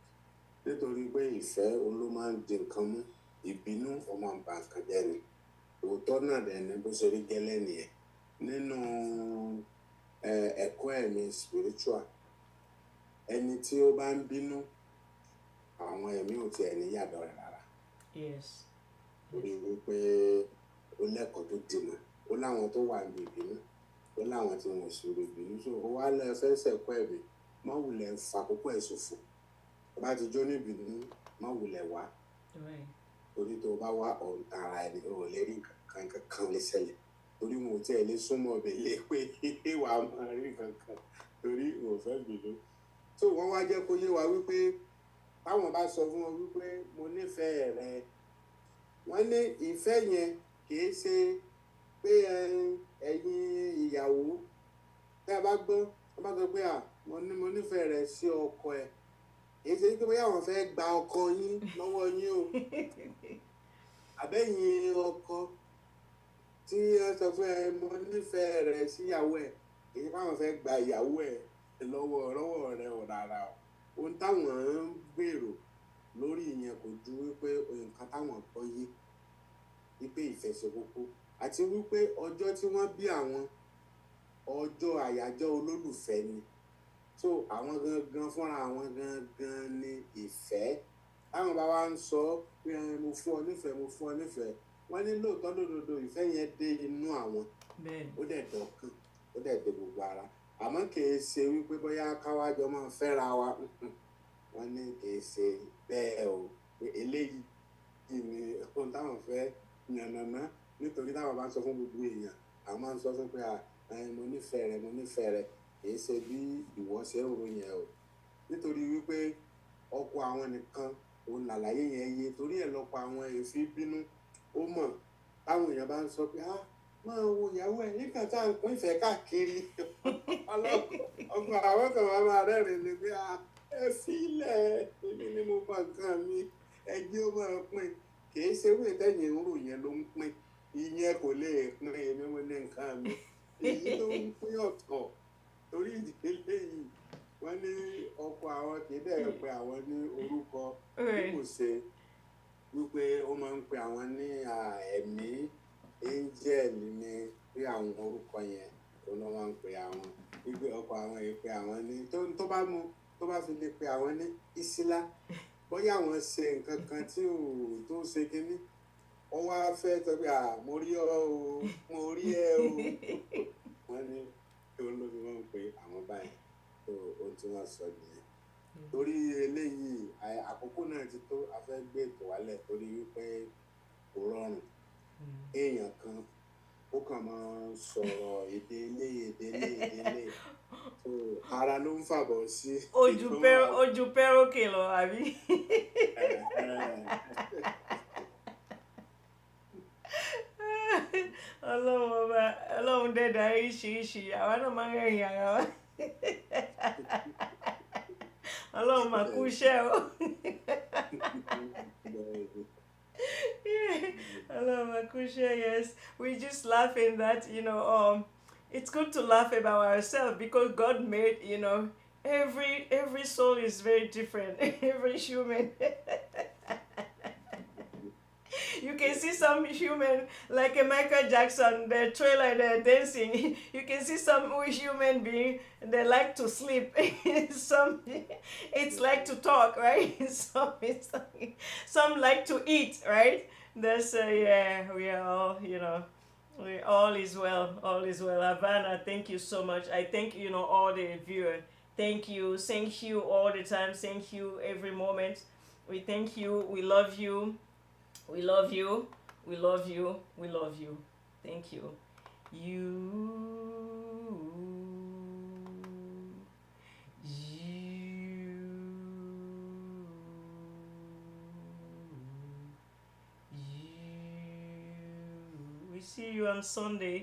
nítorí pé ìfẹ́ òun ló máa ń di nǹkan mú. Ìbínú ọmọ nǹkan kan jẹ́ ni òótọ́ náà dẹ̀ ní bó ṣe rí gẹ́lẹ́ nìyẹn nínú ẹ̀kọ́ ẹ̀mí spiritual. Ẹni tí ó bá ń bínú àwọn ẹ̀mí ò tiẹ̀ ní yàdọ̀ rẹ̀ rárá. Yes. Torí wípé ó lẹ́kọ̀ọ́ tó dìmọ̀ ó láwọn tó wà ní ìbínú ó láwọn tí wọ́n sì rí ìbínú. So ó wá lẹ fẹ́ sẹ̀kọ́ ẹ̀mí má wulẹ̀ fàkókò ẹ̀ ṣòfò. Tó bá ti jó ní ìbínú má wulẹ̀ wá. Torí tó bá wá ara ẹni ò lè rí kankan lè ṣẹlẹ̀ torí wọn ò tiẹ̀ lè súnmọ́ ọbẹ̀ lé pé wà á máa rí kankan torí wọn ò fẹ́ bínú. So wọ́n wá jẹ́ kó yé wa wípé táwọn bá sọ fún wọn wípé mo nífẹ̀ẹ́ rẹ wọ́n ní ìfẹ́ yẹn kìí ṣe pé ẹ̀yin ìyàwó tẹ́ ẹ bá gbọ́ wọ́n bá sọ pé mo nífẹ̀ẹ́ rẹ sí ọkọ ẹ̀ kìí ṣe pé bóyá wọ́n fẹ́ gba ọkọ yín lọ́wọ́ yín o àbẹ́yìn ọkọ tí wọ́n sọ pé mo nífẹ̀ẹ́ rẹ síyàwó ẹ̀ kìí ṣe pé àwọn fẹ́ gba ìyàwó ẹ̀ lọ́wọ́ rẹ ò rárá o ohun táwọn ń gbèrò lórí ìyẹn kò ju wípé nǹkan táwọn gbọ́ yé wípé ìfẹ́ ṣe kókó àti wípé ọjọ́ tí wọ́n bí àwọn ọjọ́ àyájọ́ olólùfẹ́ ni so àwọn gangan fúnra àwọn gangan ni ìfẹ́ táwọn bá wá ń sọ pé mo fún ọ nífẹ̀ẹ́ mo fún ọ nífẹ̀ẹ́ wọ́n ní lóòótọ́ lódodo ìfẹ́ yẹn dé inú àwọn ó dẹ̀ dọ̀kan ó dẹ̀ dé gbogbo ara àmọ́ kìí ṣe wípé bóyá káwájọ máa fẹ́ra wa wọ́n ní kìí ṣe bẹ́ẹ̀ o pé eléyìí ni ohun táwọn fẹ́ yànnàná nítorí táwọn bá ń sọ fún gbogbo èèyàn àwọn máa ń sọ fún pé mo nífẹ̀ẹ́ rẹ mo nífẹ̀ẹ́ rẹ kìí ṣe bí ìwọ ṣe ń ròyìn ẹ o nítorí wípé ọkọ àwọn nìkan òun làlàyé yẹn yé torí ẹ̀ lọ́pọ̀ àwọn èéfín bínú ó mọ̀ táwọn èèyàn bá ń sọ pé máa wo ìyàwó ẹ̀ nígbà tá à ń pín ìfẹ́ káàkiri ọgbà àwọn kan máa rẹ́rìn ní pé ẹ fílẹ̀ èmi ni mo bá nǹkan mi ẹjẹ́ ó máa pín kì í ṣe wíwé tẹ́yìn ń rò yẹn ló ń pín ìyẹn kò lè pín èmi mo ní nǹkan mi èyí ló ń pín ọ̀tọ̀ torí ìdílé yìí wọ́n ní ọkọ àwọn kì í dẹ̀ pé àwọn ní orúkọ bí kò ṣe wípé ó máa ń pe àwọn ní ẹ̀mí angel ní bí àwọn orúkọ yẹn tó lọ́ máa ń pe àwọn wípé ọkọ àwọn yìí pe àwọn ní tó bá mú tó bá fi lè pe àwọn ní ìsílá bóyá àwọn ṣe nǹkan kan tí ò tó ṣe kínní wọ́n wá fẹ́ sọ pé mo rí ọ o mo rí ẹ o wọ́n ní kí wọ́n ló fi máa ń pe àwọn báyìí tó ohun tí wọ́n sọ nìyẹn torí eléyìí àkókò náà ti tó a fẹ́ gbé ètò wálẹ̀ torí wípé kò rọrùn èèyàn kan ó kàn máa ń sọ̀rọ̀ èdè ilé so ara ló ń fàbọ̀ sí. ojú pẹ́rókè lọ àbí. ọlọ́run ọba ọlọ́run dẹ̀dá oríṣiríṣi àwa náà máa ń rẹ̀yìn ara wa ọlọ́run máa kú iṣẹ́ o. Hello, Makusha. Yes, we just laughing that it's good to laugh about ourselves because God made every soul is very different. Every human. You can see some human like a Michael Jackson, the trailer they're dancing. You can see some human being they like to sleep. Some it's like to talk, right? Some like to eat, right? That's yeah. We are all all is well. All is well. Havana, thank you so much. I thank all the viewers. Thank you all the time. Thank you every moment. We thank you. We love you. We love you. We love you. We love you. Thank you. We see you on Sunday.